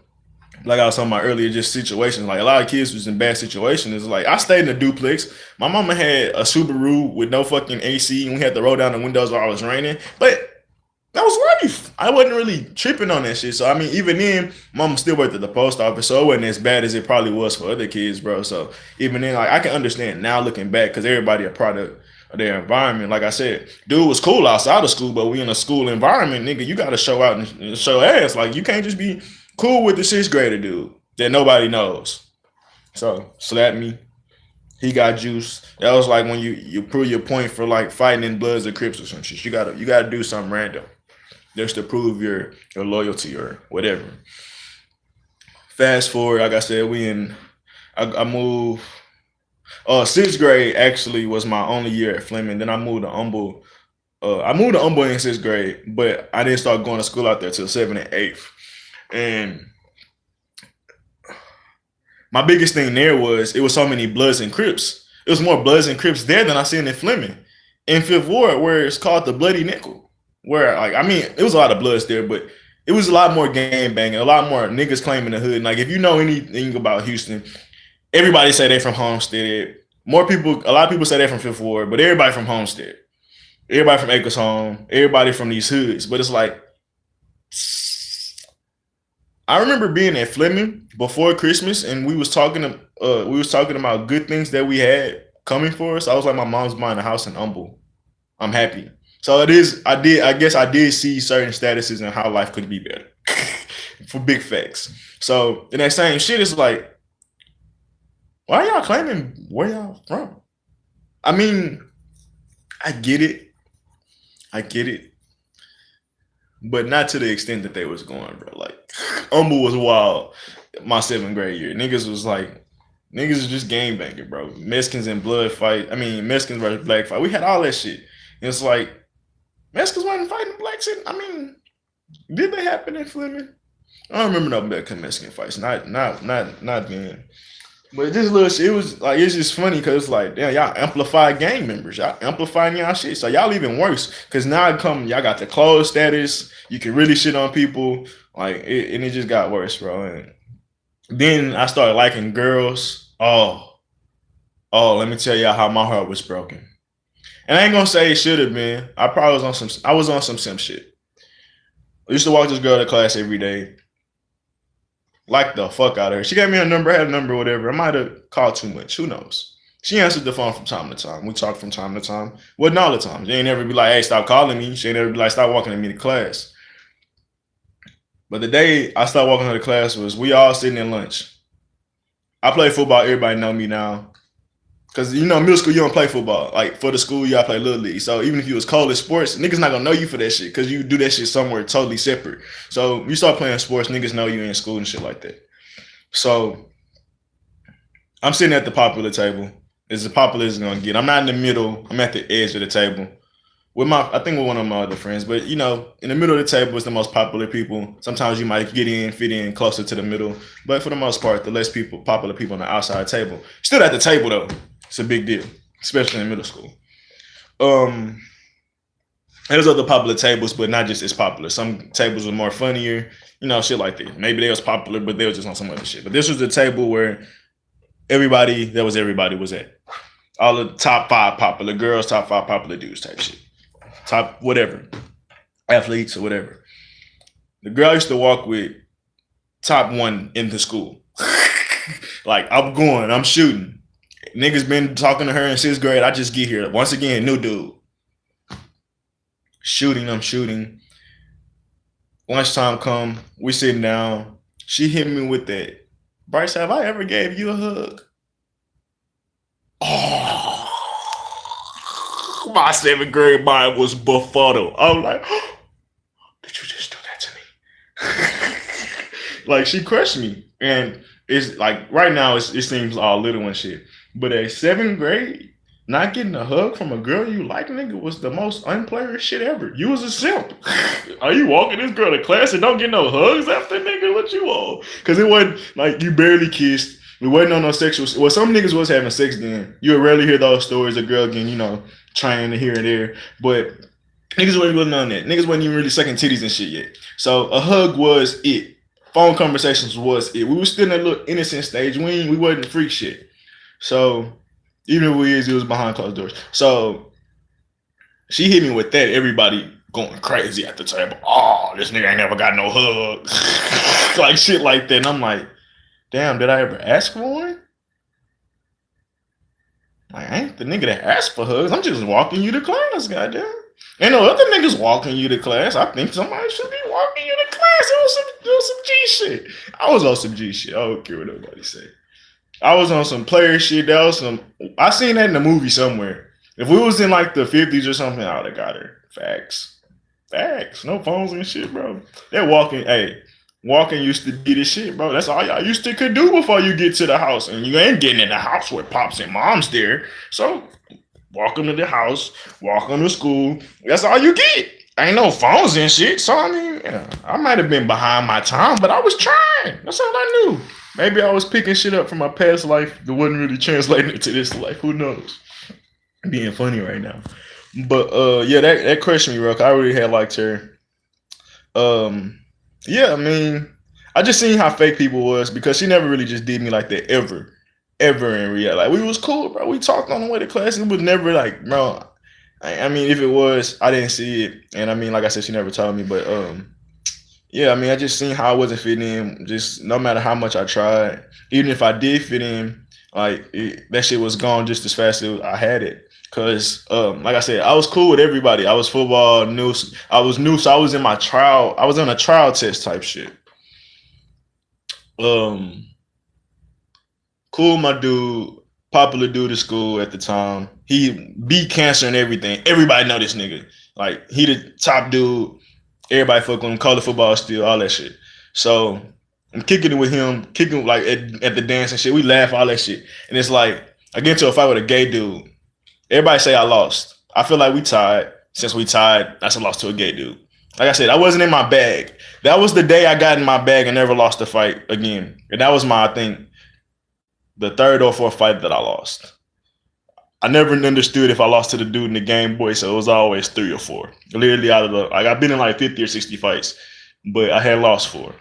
S1: like I was talking about earlier, just situations. Like a lot of kids was in bad situations. It's like I stayed in a duplex. My mama had a Subaru with no fucking AC, and we had to roll down the windows while it was raining. But that was life. I wasn't really tripping on that shit. So I mean, even then, mama still worked at the post office, so it wasn't as bad as it probably was for other kids, bro. So even then, like I can understand now looking back, because everybody a product of their environment. Like I said, dude was cool outside of school, but we in a school environment, nigga. You got to show out and show ass. Like you can't just be cool with the 6th grader dude that nobody knows. So slap me. He got juice. That was like when you prove your point for like fighting in Bloods or Crips or some shit. You gotta do something random just to prove your loyalty or whatever. Fast forward, like I said, I moved. 6th grade actually was my only year at Fleming. Then I moved to Humble. I moved to Humble in 6th grade, but I didn't start going to school out there till 7th and 8th. And my biggest thing there was it was so many Bloods and Crips. It was more Bloods and Crips there than I seen in Fleming. In 5th Ward, where it's called the Bloody Nickel. Where like I mean, it was a lot of Bloods there, but it was a lot more gang banging, a lot more niggas claiming the hood. And like if you know anything about Houston, everybody say they from Homestead. A lot of people say they're from 5th Ward, but everybody from Homestead. Everybody from Acres Home, everybody from these hoods. But it's like I remember being at Fleming before Christmas, and we was talking about good things that we had coming for us. I was like, my mom's buying a house in Humble. I'm happy. So it is. I guess I did see certain statuses and how life could be better for big facts. So in that same shit, it's like, why y'all claiming where y'all from? I mean, I get it, but not to the extent that they was going, bro. Like, Humble was wild. My 7th grade year, niggas was just game banging, bro. Mexicans and blood fight. I mean, Mexicans versus black fight. We had all that shit. And it's like Mexicans wasn't fighting blacks. I mean, did they happen in Fleming? I don't remember no Mexican fights. Not then. But this little shit, it was like it's just funny because it's like, damn, y'all amplify gang members. Y'all amplifying y'all shit. So y'all even worse. Cause now y'all got the closed status. You can really shit on people. Like and it just got worse, bro. And then I started liking girls. Oh, let me tell y'all how my heart was broken. And I ain't gonna say it should have been. I was on some simp shit. I used to walk this girl to class every day. Like the fuck out of her. She gave me her number, had a number, whatever. I might have called too much. Who knows? She answered the phone from time to time. We talked from time to time. Wasn't all the time. She ain't never be like, hey, stop calling me. She ain't never be like, stop walking to me to class. But the day I started walking her to class was we all sitting in lunch. I play football. Everybody know me now. Because, you know, middle school, you don't play football. Like, for the school, you gotta play Little League. So even if you was college sports, niggas not gonna know you for that shit because you do that shit somewhere totally separate. So you start playing sports, niggas know you in school and shit like that. So I'm sitting at the popular table. As popular as it's gonna get. I'm not in the middle. I'm at the edge of the table I think with one of my other friends, but you know, in the middle of the table is the most popular people. Sometimes you might fit in closer to the middle, but for the most part, the less popular people on the outside table. Still at the table though, it's a big deal, especially in middle school. Um, there's other popular tables, but not just as popular. Some tables were more funnier, you know, shit like that. Maybe they was popular, but they was just on some other shit. But this was the table where everybody was at. All the top 5 popular girls, top 5 popular dudes type shit. Top whatever. Athletes or whatever. The girl I used to walk with, top 1 in the school. Like, I'm shooting. Niggas been talking to her in 6th grade. I just get here. Once again, new dude. I'm shooting. Lunchtime come, we sitting down. She hit me with that. Bryce, have I ever gave you a hug? Oh, my 7th grade mind was befuddled. I was like, oh, did you just do that to me? Like, she crushed me. And it's like, right now, it seems all little and shit. But at 7th grade, not getting a hug from a girl you like, nigga, was the most unplayer shit ever. You was a simp. Are you walking this girl to class and don't get no hugs after, nigga? What you on? Because it wasn't like you barely kissed. We wasn't on no sexual. Well, some niggas was having sex then. You would rarely hear those stories of girl getting, you know, trying to here and there. But niggas wasn't on that. Niggas wasn't even really sucking titties and shit yet. So a hug was it. Phone conversations was it. We were still in that little innocent stage. We wasn't freak shit. So even if it was behind closed doors. So she hit me with that. Everybody going crazy at the table. Oh, this nigga ain't never got no hug. Like shit like that. And I'm like, damn, did I ever ask for one? Like, I ain't the nigga that asked for hugs. I'm just walking you to class, goddamn. Ain't no other niggas walking you to class. I think somebody should be walking you to class. It was some G shit. I was on some G shit. I don't care what nobody say. I was on some player shit. That was some. I seen that in a movie somewhere. If we was in like the 50s or something, I would have got her. Facts. No phones and shit, bro. That walking used to be the shit, bro. That's all y'all used to could do before you get to the house. And you ain't getting in the house with pops and moms there. So walk them to the house, walk them to school. That's all you get. Ain't no phones and shit. So I mean, yeah, I might have been behind my time, but I was trying. That's all I knew. Maybe I was picking shit up from my past life that wasn't really translating into this life. Who knows? Being funny right now. But yeah, that crushed me, bro. I really had liked her. Yeah, I mean, I just seen how fake people was because she never really just did me like that ever in reality. Like we was cool, bro. We talked on the way to class. It was never like, bro. I mean, if it was, I didn't see it, and I mean, like I said, she never told me. But yeah, I mean, I just seen how I wasn't fitting in. Just no matter how much I tried, even if I did fit in, like that shit was gone just as fast as I had it. Cause like I said, I was cool with everybody. I was football, new. I was new, so I was in my trial. I was on a trial test type shit. Cool, my dude, popular dude at school at the time. He beat cancer and everything. Everybody know this nigga. Like he the top dude. Everybody fuck with him. Color football still, all that shit. So I'm kicking it with him, kicking like at the dance and shit. We laugh, all that shit. And it's like I get into a fight with a gay dude. Everybody say I lost. I feel like we tied. Since we tied, that's a loss to a gay dude. Like I said, I wasn't in my bag. That was the day I got in my bag and never lost a fight again. And that was my, I think, the 3rd or 4th fight that I lost. I never understood if I lost to the dude in the Game Boy, so it was always 3 or 4. Literally out of the, like I've been in like 50 or 60 fights, but I had lost 4.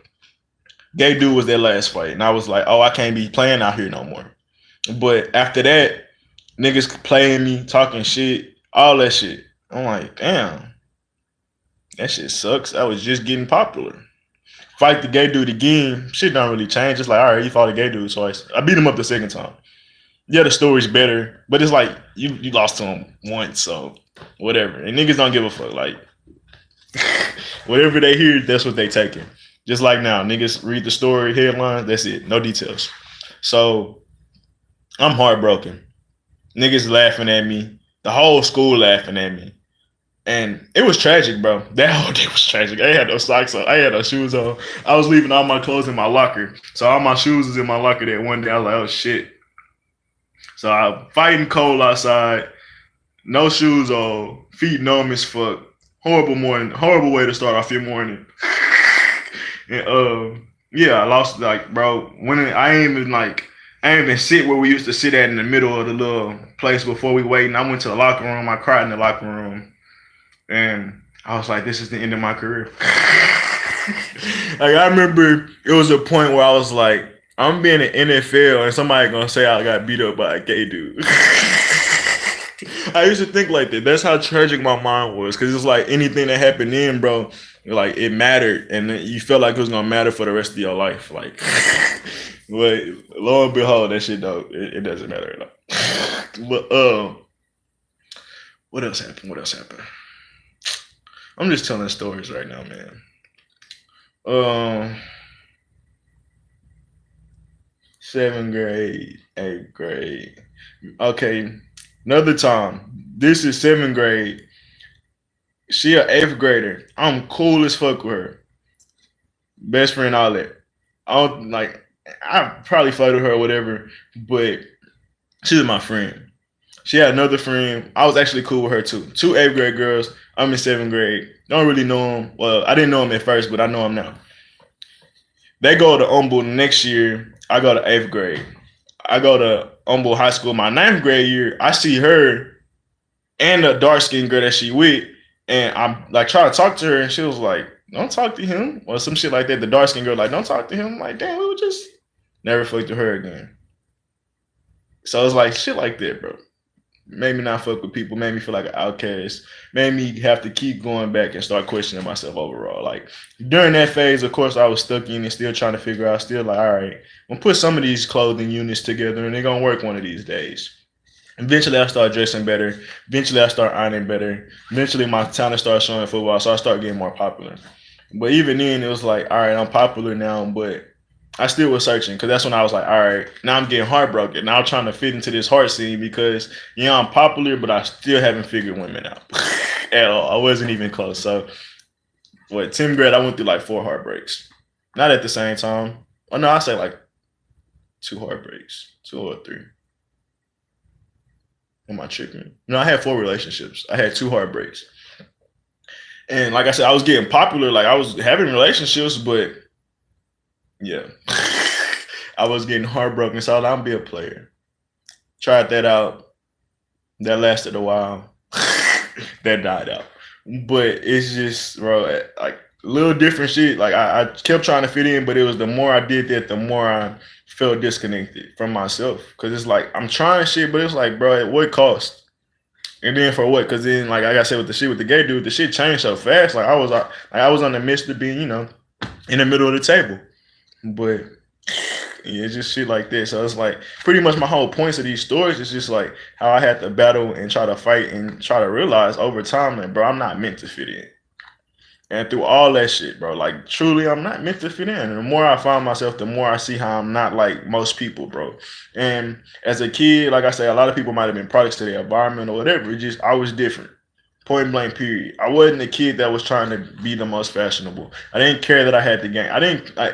S1: Gay dude was their last fight, and I was like, oh, I can't be playing out here no more. But after that, niggas playing me, talking shit, all that shit. I'm like, damn, that shit sucks. I was just getting popular. Fight the gay dude again, shit don't really change. It's like, all right, you fought a gay dude twice. I beat him up the 2nd time. Yeah, the story's better, but it's like you lost to him once, so whatever. And niggas don't give a fuck. Like whatever they hear, that's what they taking. Just like now, niggas read the story headlines, that's it, no details. So I'm heartbroken. Niggas laughing at me, the whole school laughing at me, and it was tragic, bro. That whole day was tragic. I had no socks on, I had no shoes on. I was leaving all my clothes in my locker, so all my shoes was in my locker. That one day, I was like, oh shit. So I'm fighting cold outside, no shoes on, feet numb as fuck. Horrible morning, horrible way to start off your morning. And yeah, I lost like bro. When I ain't even like I ain't even sit where we used to sit at in the middle of the little place before we waiting. I went to the locker room. I cried in the locker room, and I was like, "This is the end of my career." Like I remember, it was a point where I was like, "I'm being an NFL, and somebody gonna say I got beat up by a gay dude." I used to think like that. That's how tragic my mind was, because it's like anything that happened then, bro, like it mattered, and you felt like it was gonna matter for the rest of your life. Like, but lo and behold, that shit though, it doesn't matter at all. But what else happened? What else happened? I'm just telling stories right now, man. Um, seventh grade, eighth grade. Okay, another time. This is seventh grade. She a eighth grader. I'm cool as fuck with her. Best friend, all that. I don't like. I probably fought with her or whatever, but she's my friend. She had another friend. I was actually cool with her too. Two eighth grade girls. I'm in seventh grade. Don't really know them. Well, I didn't know them at first, but I know them now. They go to Humble next year. I go to eighth grade. I go to Humble High School my ninth grade year. I see her and the dark skinned girl that she with, and I'm like trying to talk to her, and she was like, "Don't talk to him," or some shit like that. The dark skinned girl like, "Don't talk to him." I'm like, damn, we would just never fuck to her again. So it's like shit like that, bro. Made me not fuck with people, made me feel like an outcast, made me have to keep going back and start questioning myself overall. Like during that phase, of course, I was stuck in and still trying to figure out, still like, all right, I'm gonna put some of these clothing units together and they're gonna work one of these days. Eventually, I start dressing better. Eventually, I start ironing better. Eventually, my talent started showing in football, so I started getting more popular. But even then, it was like, all right, I'm popular now, but I still was searching, because that's when I was like, all right, now I'm getting heartbroken. Now I'm trying to fit into this heart scene because, I'm popular, but I still haven't figured women out at all. I wasn't even close. So, 10th grade, I went through like 4 heartbreaks. Not at the same time. Oh, no, I say like 2 heartbreaks, 2 or 3. Am I tripping? No, I had 4 relationships. I had 2 heartbreaks. And like I said, I was getting popular. Like I was having relationships, but yeah, I was getting heartbroken. So I'm be a player. Tried that out. That lasted a while. That died out. But it's just, bro, like little different shit. Like I kept trying to fit in, but it was the more I did that, the more I felt disconnected from myself. Cause it's like I'm trying shit, but it's like, bro, at what cost? And then for what? Because then, like I said, with the shit with the gay dude, the shit changed so fast. I was on the midst of being, in the middle of the table. But yeah, it's just shit like this. So it's like pretty much my whole points of these stories is just like how I had to battle and try to fight and try to realize over time that, bro, I'm not meant to fit in. And through all that shit, bro, like truly, I'm not meant to fit in. And the more I find myself, the more I see how I'm not like most people, bro. And as a kid, like I say, a lot of people might have been products to their environment or whatever. It just I was different. Point blank, period. I wasn't a kid that was trying to be the most fashionable. I didn't care that I had the game. I didn't. I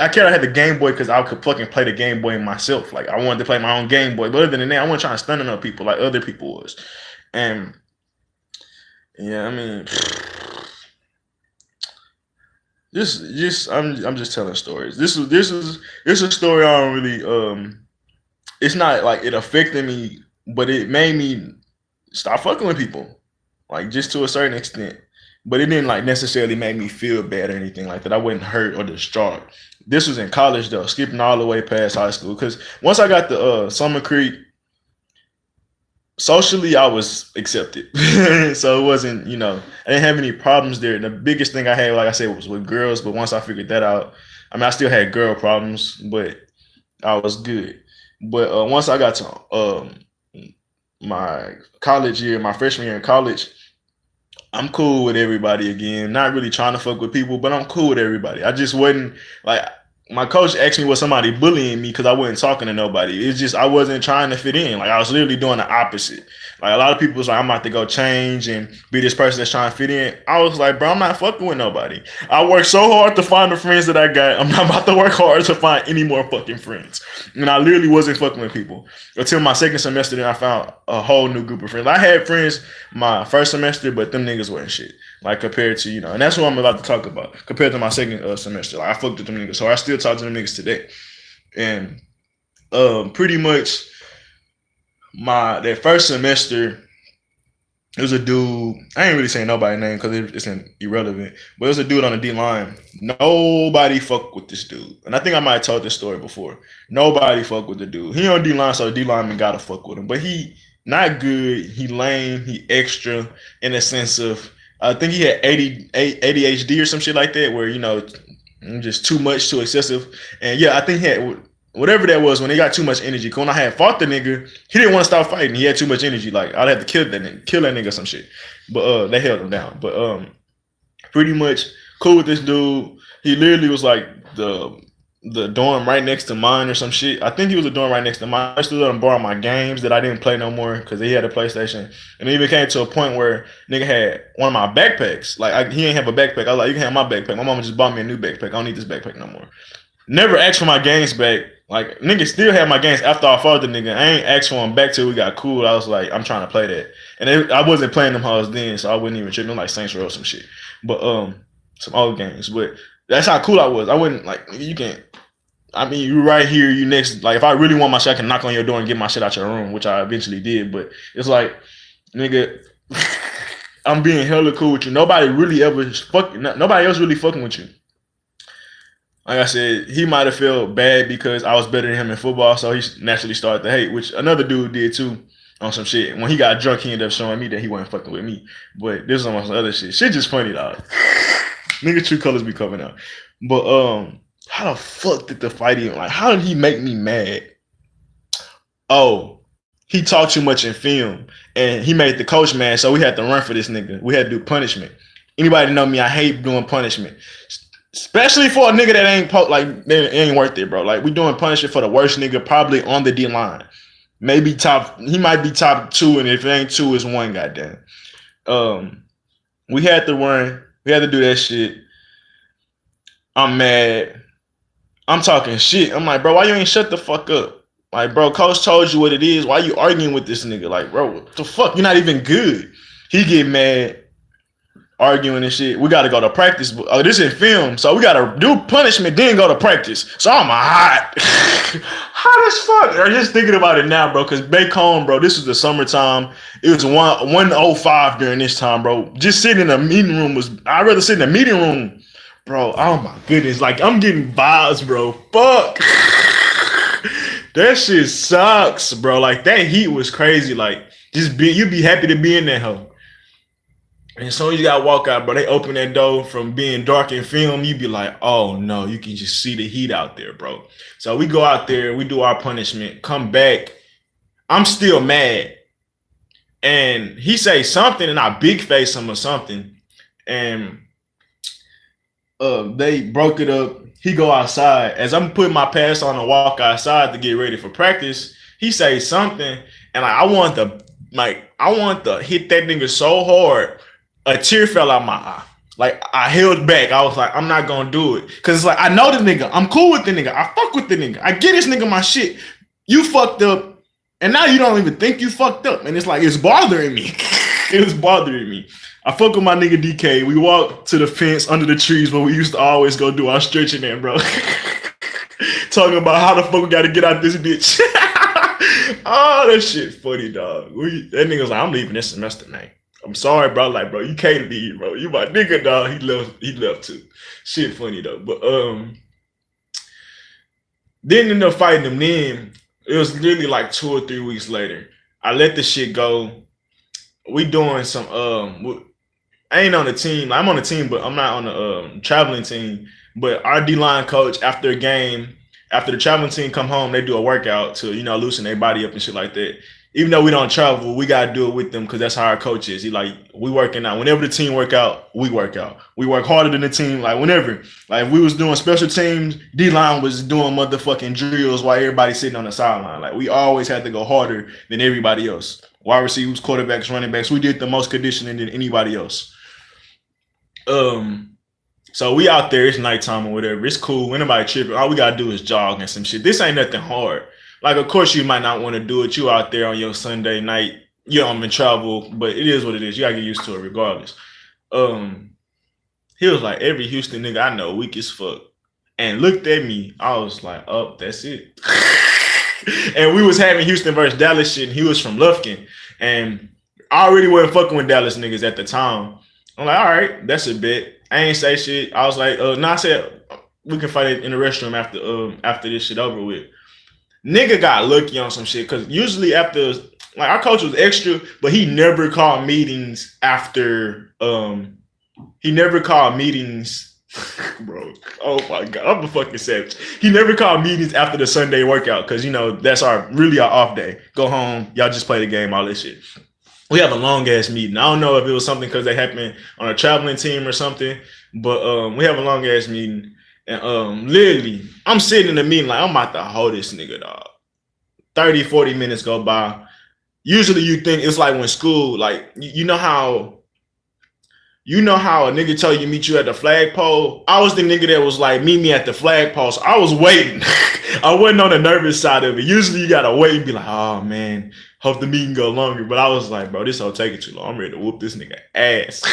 S1: cared I had the Game Boy because I could fucking play the Game Boy myself. Like I wanted to play my own Game Boy. But other than that, I wasn't trying to stun on other people like other people was. And yeah, I mean. I'm just telling stories. This is a story I don't really it's not like it affected me, but it made me stop fucking with people. Like just to a certain extent. But it didn't like necessarily make me feel bad or anything like that. I wasn't hurt or distraught. This was in college though, skipping all the way past high school. Cause once I got to Summer Creek, socially I was accepted. So it wasn't, I didn't have any problems there. The biggest thing I had, like I said, was with girls, but once I figured that out, I mean I still had girl problems, but I was good. But once I got to my college year, my freshman year in college, I'm cool with everybody again. Not really trying to fuck with people, but I'm cool with everybody. I just wasn't like my coach asked me was somebody bullying me because I wasn't talking to nobody. It's just I wasn't trying to fit in. Like I was literally doing the opposite. Like a lot of people was like, I'm about to go change and be this person that's trying to fit in. I was like, bro, I'm not fucking with nobody. I worked so hard to find the friends that I got. I'm not about to work hard to find any more fucking friends. And I literally wasn't fucking with people until my second semester. Then I found a whole new group of friends. I had friends my first semester, but them niggas wasn't shit. Like compared to and that's what I'm about to talk about. Compared to my second semester, like I fucked with them niggas, so I still talk to them niggas today. And pretty much that first semester, it was a dude. I ain't really saying nobody's name because it's irrelevant. But it was a dude on the D line. Nobody fucked with this dude, and I think I might have told this story before. Nobody fucked with the dude. He on D line, so the D lineman gotta fuck with him. But he not good. He lame. He extra in a sense of. I think he had ADHD or some shit like that, where just too much, too excessive. And yeah, I think he had whatever that was when he got too much energy. When I had fought the nigga, he didn't want to stop fighting. He had too much energy. Like I'd have to kill that nigga or some shit. But they held him down. But pretty much cool with this dude. He literally was like the dorm right next to mine or some shit. I think he was a dorm right next to mine. I still let him borrow my games that I didn't play no more because he had a PlayStation. And it even came to a point where nigga had one of my backpacks. Like he ain't have a backpack. I was like, you can have my backpack. My mama just bought me a new backpack. I don't need this backpack no more. Never asked for my games back. Like nigga still had my games after I fought the nigga. I ain't asked for them back till we got cool. I was like, I'm trying to play that. And I wasn't playing them hoes then, so I wouldn't even trip them like Saints Row or some shit. But some old games. But that's how cool I was. I wouldn't like you can't. I mean, you right here, you next. Like, if I really want my shit, I can knock on your door and get my shit out your room, which I eventually did. But it's like, nigga, I'm being hella cool with you. Nobody else really fucking with you. Like I said, he might have felt bad because I was better than him in football, so he naturally started to hate, which another dude did too on some shit. When he got drunk, he ended up showing me that he wasn't fucking with me. But this is on some other shit. Shit just funny, dog. Nigga, true colors be coming out. But how the fuck did the fight even? Like, how did he make me mad? Oh, he talked too much in film, and he made the coach mad, so we had to run for this nigga. We had to do punishment. Anybody know me? I hate doing punishment, especially for a nigga that ain't worth it, bro. Like, we doing punishment for the worst nigga probably on the D line. Maybe he might be top 2, and if it ain't 2, it's 1. Goddamn. We had to run. We had to do that shit. I'm mad. I'm talking shit. I'm like, bro, why you ain't shut the fuck up? Like, bro, coach told you what it is. Why you arguing with this nigga? Like, bro, what the fuck? You're not even good. He get mad, arguing and shit. We got to go to practice. This is film, so we got to do punishment, then go to practice. So I'm hot. Hot as fuck. I'm just thinking about it now, bro, because back home, bro, this was the summertime. It was 1:05 during this time, bro. Just sitting in the meeting room I'd rather sit in the meeting room. Bro, oh my goodness. Like, I'm getting vibes, bro. Fuck. That shit sucks, bro. Like, that heat was crazy. Like, you'd be happy to be in that hole. And as soon as you gotta walk out, bro, they open that door from being dark in film, you be like, oh no, you can just see the heat out there, bro. So we go out there, we do our punishment, come back. I'm still mad. And he say something, and I big face him or something. And they broke it up. He go outside. As I'm putting my pass on and walk outside to get ready for practice, he say something, and I want to hit that nigga so hard, a tear fell out my eye. Like, I held back. I was like, I'm not gonna do it. Cause it's like, I know the nigga. I'm cool with the nigga. I fuck with the nigga. I get this nigga my shit. You fucked up, and now you don't even think you fucked up. And it's like, it's bothering me. It was bothering me. I fuck with my nigga DK. We walk to the fence under the trees where we used to always go do our stretching there, bro. Talking about how the fuck we gotta get out this bitch. Oh, that shit funny, dog. That nigga was like, I'm leaving this semester, man. I'm sorry, bro. Like, bro, you can't leave, bro. You my nigga, dog. He left too. Shit funny though. But didn't end up fighting him then. It was literally like 2 or 3 weeks later. I let the shit go. We doing some I ain't on the team. I'm on the team, but I'm not on the traveling team. But our D-line coach, after a game, after the traveling team come home, they do a workout to, loosen their body up and shit like that. even though we don't travel, we gotta do it with them because that's how our coach is. He like we working out. Whenever the team work out, we work out. We work harder than the team. Like whenever, like if we was doing special teams, D line was doing motherfucking drills while everybody sitting on the sideline. Like we always had to go harder than everybody else. Wide receivers, quarterbacks, running backs. We did the most conditioning than anybody else. So we out there. It's nighttime or whatever. It's cool. Anybody tripping? All we gotta do is jog and some shit. This ain't nothing hard. Like, of course, you might not want to do it. You out there on your Sunday night. You know, I'm in travel, but it is what it is. You gotta get used to it regardless. He was like, every Houston nigga I know weak as fuck, and looked at me. I was like, oh, that's it. And we was having Houston versus Dallas shit, and he was from Lufkin, and I already wasn't fucking with Dallas niggas at the time. I'm like, all right, that's a bet. I ain't say shit. I was like, I said we can fight it in the restroom after this shit over with. Nigga got lucky on some shit because usually after, like, our coach was extra, but he never called meetings after. He never called meetings, bro. Oh my god, I'm a fucking savage. He never called meetings after the Sunday workout because that's our off day. Go home, y'all just play the game, all this shit. We have a long ass meeting. I don't know if it was something because they happened on a traveling team or something, but we have a long ass meeting. And literally, I'm sitting in the meeting like I'm about to hold this nigga, dog. 30, 40 minutes go by. Usually you think it's like when school, like you know how a nigga tell you meet you at the flagpole. I was the nigga that was like, meet me at the flagpole. So I was waiting. I wasn't on the nervous side of it. Usually you gotta wait and be like, oh man, hope the meeting go longer. But I was like, bro, this don't take it too long. I'm ready to whoop this nigga ass.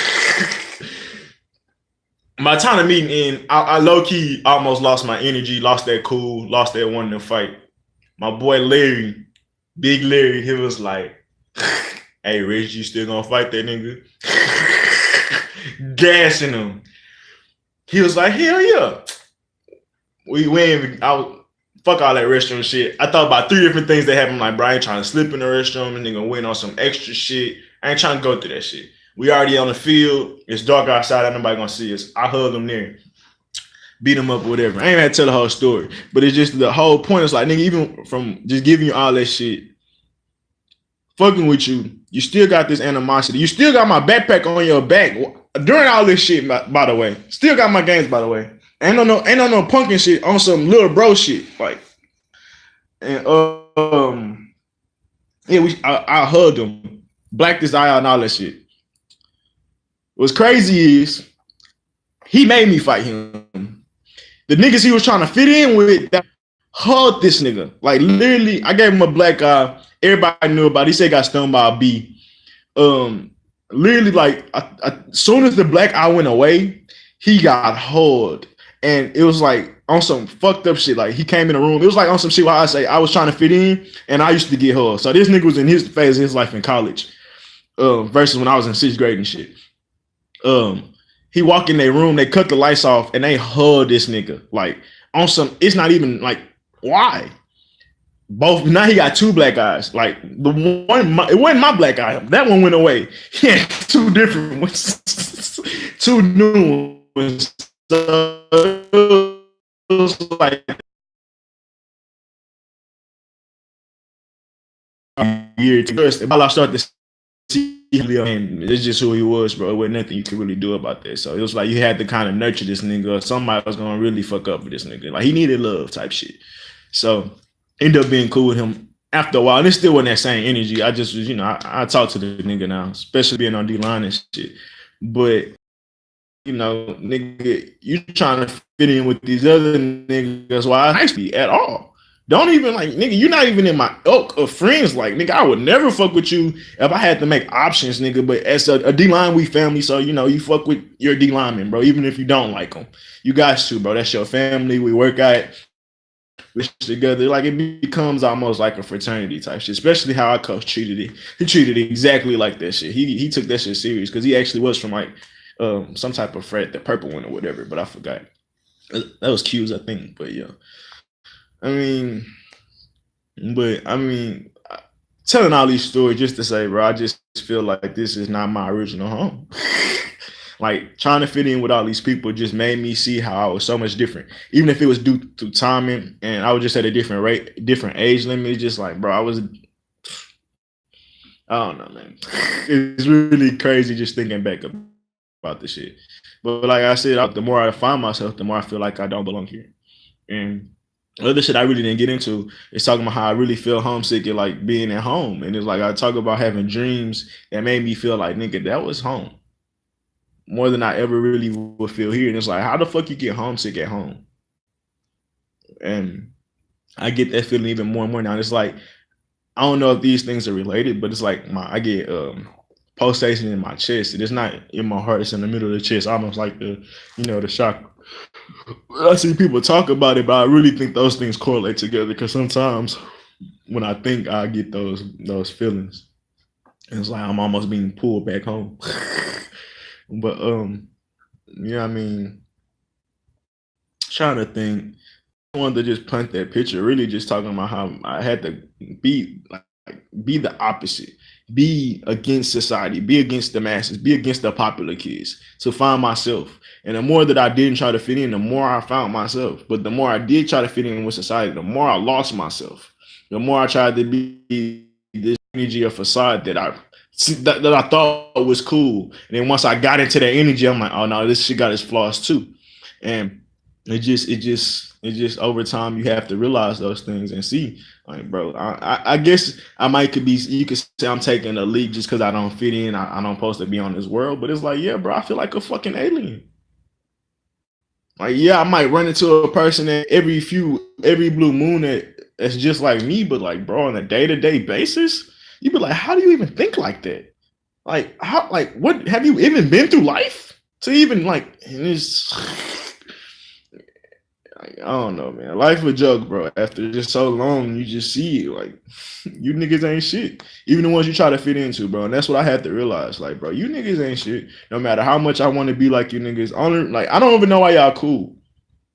S1: By the time the meeting in, I low-key almost lost my energy, lost that cool, lost that wanting to fight. My boy Larry, Big Larry, he was like, hey, Rich, you still gonna fight that nigga? Gassing him. He was like, hell yeah. We went, fuck all that restroom shit. I thought about 3 different things that happened. Like, bro, I ain't trying to slip in the restroom and nigga went on some extra shit. I ain't trying to go through that shit. We already on the field. It's dark outside. Ain't nobody gonna see us. I hugged him there. Beat him up or whatever. I ain't had to tell the whole story. But it's just the whole point is like, nigga, even from just giving you all that shit, fucking with you, you still got this animosity. You still got my backpack on your back during all this shit, by the way. Still got my games, by the way. Ain't no punking shit on some little bro shit. Like, and yeah, I hugged him, blacked his eye out and all that shit. What's crazy is he made me fight him. The niggas he was trying to fit in with that hugged this nigga. Like literally, I gave him a black eye. Everybody knew about it. He said he got stung by a bee. Literally, like as soon as the black eye went away, he got hugged. And it was like on some fucked up shit. Like he came in the room. It was like on some shit where I say I was trying to fit in and I used to get hugged. So this nigga was in his phase of his life in college. Versus when I was in 6th grade and shit. He walked in their room, they cut the lights off, and they hugged this nigga. Like on some, it's not even like why. Both now he got 2 black eyes. Like the one, it wasn't my black eye. That one went away. He had 2 different ones, 2 new ones. So it was like a year to first. If I started to see him, it's just who he was, bro. It wasn't nothing you could really do about that. So it was like you had to kind of nurture this nigga. Or somebody was gonna really fuck up with this nigga. Like he needed love type shit. So ended up being cool with him after a while. And it still wasn't that same energy. I just was, I talk to the nigga now, especially being on D-line and shit. But nigga, you trying to fit in with these other niggas while I be at all. Don't even like, nigga, you're not even in my ilk of friends. Like, nigga, I would never fuck with you if I had to make options, nigga. But as a D-line, we family. So, you fuck with your D-lineman, bro, even if you don't like them. You guys too, bro. That's your family. We work out together. Like, it becomes almost like a fraternity type shit, especially how our coach treated it. He treated it exactly like that shit. He took that shit serious because he actually was from like some type of frat, the purple one or whatever, but I forgot. That was Q's, I think. But yeah, telling all these stories just to say, bro, I just feel like this is not my original home. Like trying to fit in with all these people just made me see how I was so much different. Even if it was due to timing and I was just at a different age limit, it's just like, bro, I was I don't know, man. It's really crazy just thinking back about this shit. But like I said, the more I find myself, the more I feel like I don't belong here. And other shit I really didn't get into is talking about how I really feel homesick and like being at home. And it's like I talk about having dreams that made me feel like, nigga, that was home more than I ever really would feel here. And it's like, how the fuck you get homesick at home? And I get that feeling even more and more now. It's like I don't know if these things are related, but it's like I get pulsation in my chest. It's not in my heart, it's in the middle of the chest, almost like the shock. I see people talk about it, but I really think those things correlate together because sometimes when I think I get those feelings, it's like I'm almost being pulled back home. But yeah, I mean, trying to think, I wanted to just plant that picture, really just talking about how I had to be like be the opposite, be against society, be against the masses, be against the popular kids to find myself. And the more that I didn't try to fit in, the more I found myself. But the more I did try to fit in with society, the more I lost myself. The more I tried to be this energy of facade that I thought was cool. And then once I got into that energy, I'm like, oh no, this shit got its flaws too. And it just over time you have to realize those things and see, like, bro, I guess I might could be, you could say I'm taking a leap just because I don't fit in. I don't supposed to be on this world, but it's like, yeah, bro, I feel like a fucking alien. Like, yeah, I might run into a person at every blue moon that's just like me, but like, bro, on a day-to-day basis, you be like, how do you even think like that? Like, how, like, what have you even been through life to even like, and it's like, I don't know, man. Life a joke, bro. After just so long, you just see it. Like, you niggas ain't shit. Even the ones you try to fit into, bro. And that's what I had to realize. Like, bro, you niggas ain't shit. No matter how much I want to be like you niggas. Only, like, I don't even know why y'all cool.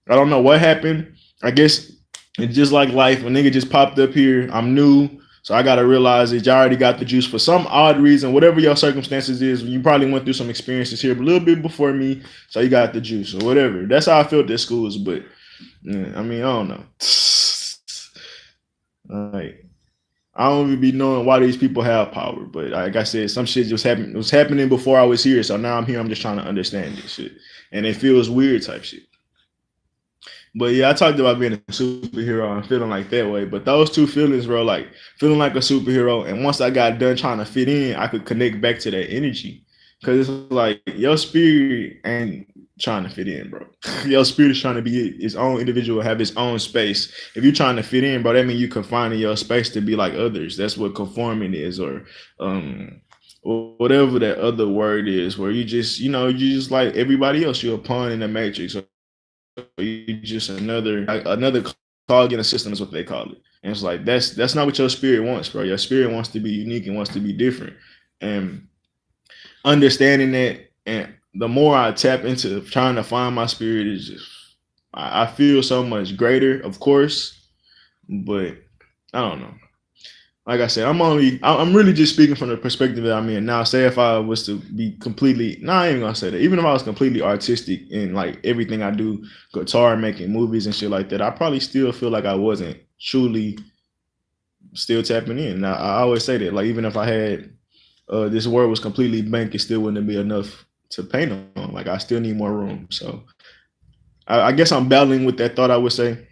S1: I don't know what happened. I guess it's just like life. A nigga just popped up here. I'm new. So I gotta realize that y'all already got the juice for some odd reason, whatever your circumstances is. You probably went through some experiences here a little bit before me, so you got the juice or whatever. That's how I felt at schools, but yeah, I mean, I don't know. Like, I don't even be knowing why these people have power, but like I said, some shit just happened. It was happening before I was here, so now I'm here. I'm just trying to understand this shit, and it feels weird type shit. But yeah, I talked about being a superhero and feeling like that way. But those two feelings, bro, like feeling like a superhero, and once I got done trying to fit in, I could connect back to that energy. Cause it's like your spirit ain't trying to fit in, bro. Your spirit is trying to be its own individual, have its own space. If you're trying to fit in, bro, that means you confining your space to be like others. That's what conforming is, or whatever that other word is, where you just like everybody else. You're a pawn in the matrix, you just another cog in the system is what they call it. And it's like that's not what your spirit wants, bro. Your spirit wants to be unique and wants to be different. And understanding that, and the more I tap into trying to find my spirit, is just I feel so much greater, of course, but I don't know. Like I said, I'm really just speaking from the perspective that I'm in now. Say if I was to be completely, no, I ain't gonna say that. Even if I was completely artistic in like everything I do, guitar making, movies and shit like that, I probably still feel like I wasn't truly still tapping in. Now I always say that, like, even if I had this world was completely blank, it still wouldn't be enough to paint on. Like, I still need more room. So I guess I'm battling with that thought, I would say,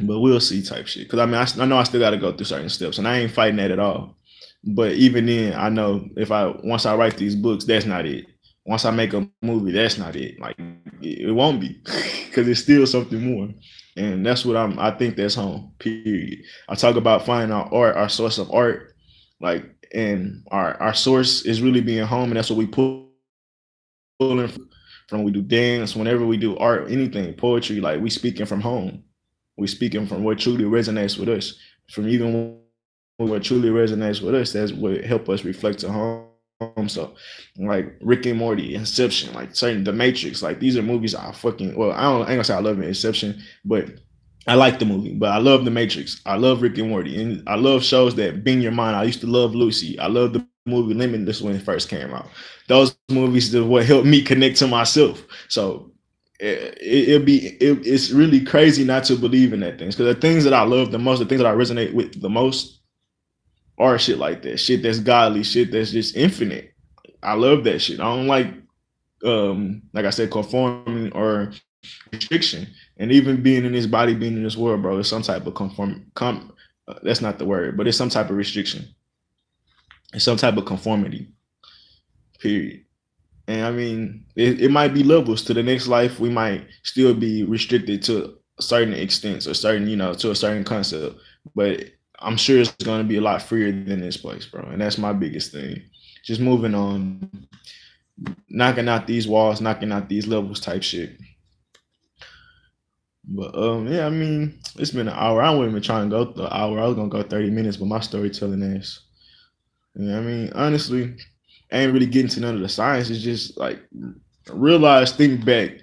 S1: but we'll see type shit. Because I mean, I know I still got to go through certain steps, and I ain't fighting that at all. But even then, I know if once I write these books, that's not it. Once I make a movie, that's not it. Like, it won't be, because it's still something more. And that's what I think that's home. Period. I talk about finding our art, our source of art, like, and our source is really being home, and that's what we pull in from. We do dance, whenever we do art, anything, poetry, like, we speaking from home. We speaking from what truly resonates with us. From even what truly resonates with us, that's what help us reflect to home. So, like Rick and Morty, Inception, like certain The Matrix, like these are movies I fucking, well, I ain't gonna say I love Inception, but I like the movie. But I love The Matrix. I love Rick and Morty, and I love shows that bend your mind. I used to love Lucy. I love the movie Limitless when it first came out. Those movies are what helped me connect to myself. So it's really crazy not to believe in that things, because the things that I love the most, the things that I resonate with the most, art shit like that. Shit that's godly, shit that's just infinite. I love that shit. I don't like I said, conforming or restriction. And even being in this body, being in this world, bro, it's some type of that's not the word, but it's some type of restriction. It's some type of conformity. Period. And I mean, it might be levels to the next life. We might still be restricted to certain extents or certain, to a certain concept. But I'm sure it's going to be a lot freer than this place, bro. And that's my biggest thing. Just moving on, knocking out these walls, knocking out these levels type shit. But yeah, I mean, it's been an hour. I wasn't even trying to go the hour. I was gonna go 30 minutes, but my storytelling ass. I mean, honestly, I ain't really getting to none of the science. It's just like realize, think back,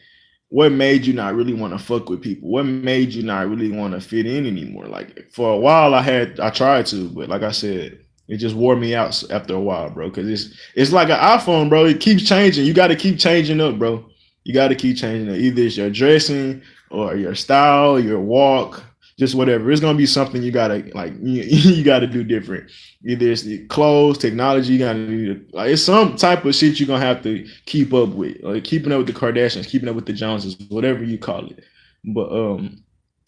S1: what made you not really want to fuck with people? What made you not really want to fit in anymore? Like for a while, I tried to, but like I said, it just wore me out after a while, bro. Because it's like an iPhone, bro. It keeps changing. You got to keep changing up, bro. You got to keep changing up. Either it's your dressing or your style, your walk, just whatever. It's gonna be something you gotta you gotta do different. Either it's the clothes, technology, you gotta do it's some type of shit you're gonna have to keep up with. Like keeping up with the Kardashians, keeping up with the Joneses, whatever you call it. But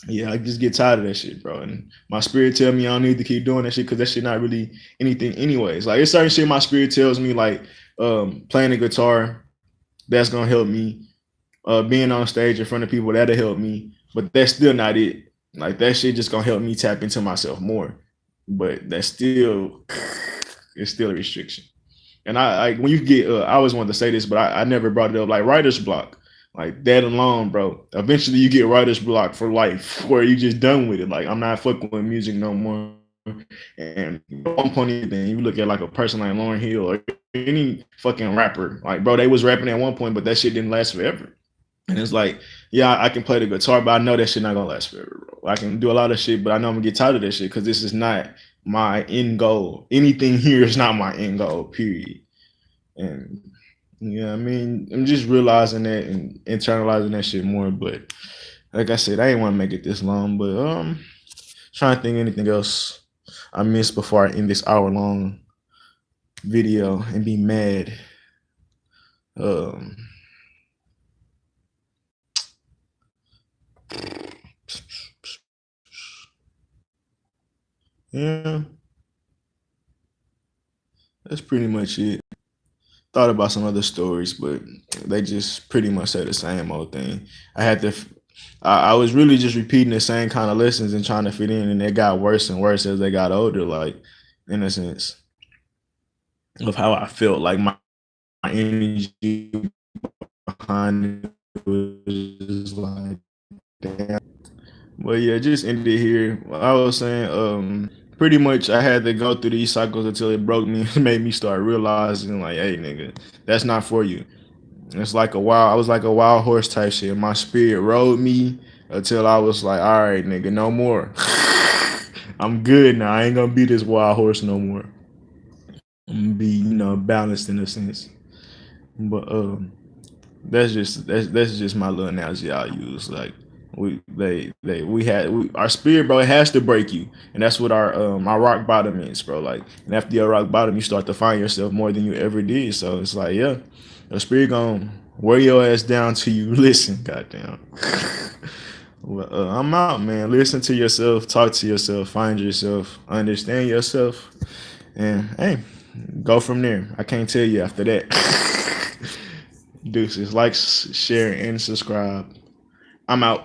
S1: yeah, I just get tired of that shit, bro. And my spirit tell me I don't need to keep doing that shit because that shit not really anything anyways. Like it's certain shit my spirit tells me, like playing the guitar, that's gonna help me. Being on stage in front of people, that'll help me. But that's still not it. Like that shit just gonna help me tap into myself more. But it's still a restriction. And I when you get I always wanted to say this, but I never brought it up. Like writer's block. Like that alone, bro. Eventually you get writer's block for life where you just done with it. Like I'm not fucking with music no more. And at one point, then you look at like a person like Lauryn Hill or any fucking rapper. Like, bro, they was rapping at one point, but that shit didn't last forever. And it's like, yeah, I can play the guitar, but I know that shit not gonna last forever, bro. I can do a lot of shit, but I know I'm gonna get tired of that shit because this is not my end goal. Anything here is not my end goal, period. And yeah, I mean, I'm just realizing that and internalizing that shit more. But like I said, I didn't want to make it this long, but trying to think anything else I missed before I end this hour-long video and be mad. Yeah, that's pretty much it. Thought about some other stories, but they just pretty much say the same old thing. I was really just repeating the same kind of lessons and trying to fit in, and it got worse and worse as they got older, like in a sense of how I felt. Like my energy behind it was like, damn. But yeah, just ended here. I was saying, pretty much I had to go through these cycles until it broke me and made me start realizing, like, hey, nigga, that's not for you. It's like I was like a wild horse type shit. My spirit rode me until I was like, all right, nigga, no more. I'm good now. I ain't gonna be this wild horse no more. I'm gonna be, balanced in a sense. But that's just my little analogy I use. Like our spirit, bro. It has to break you, and that's what our rock bottom is, bro. Like, and after your rock bottom, you start to find yourself more than you ever did. So it's like, yeah, your spirit gonna wear your ass down till you listen. Goddamn. Well, I'm out, man. Listen to yourself, talk to yourself, find yourself, understand yourself, and hey, go from there. I can't tell you after that. Deuces, like, share, and subscribe. I'm out.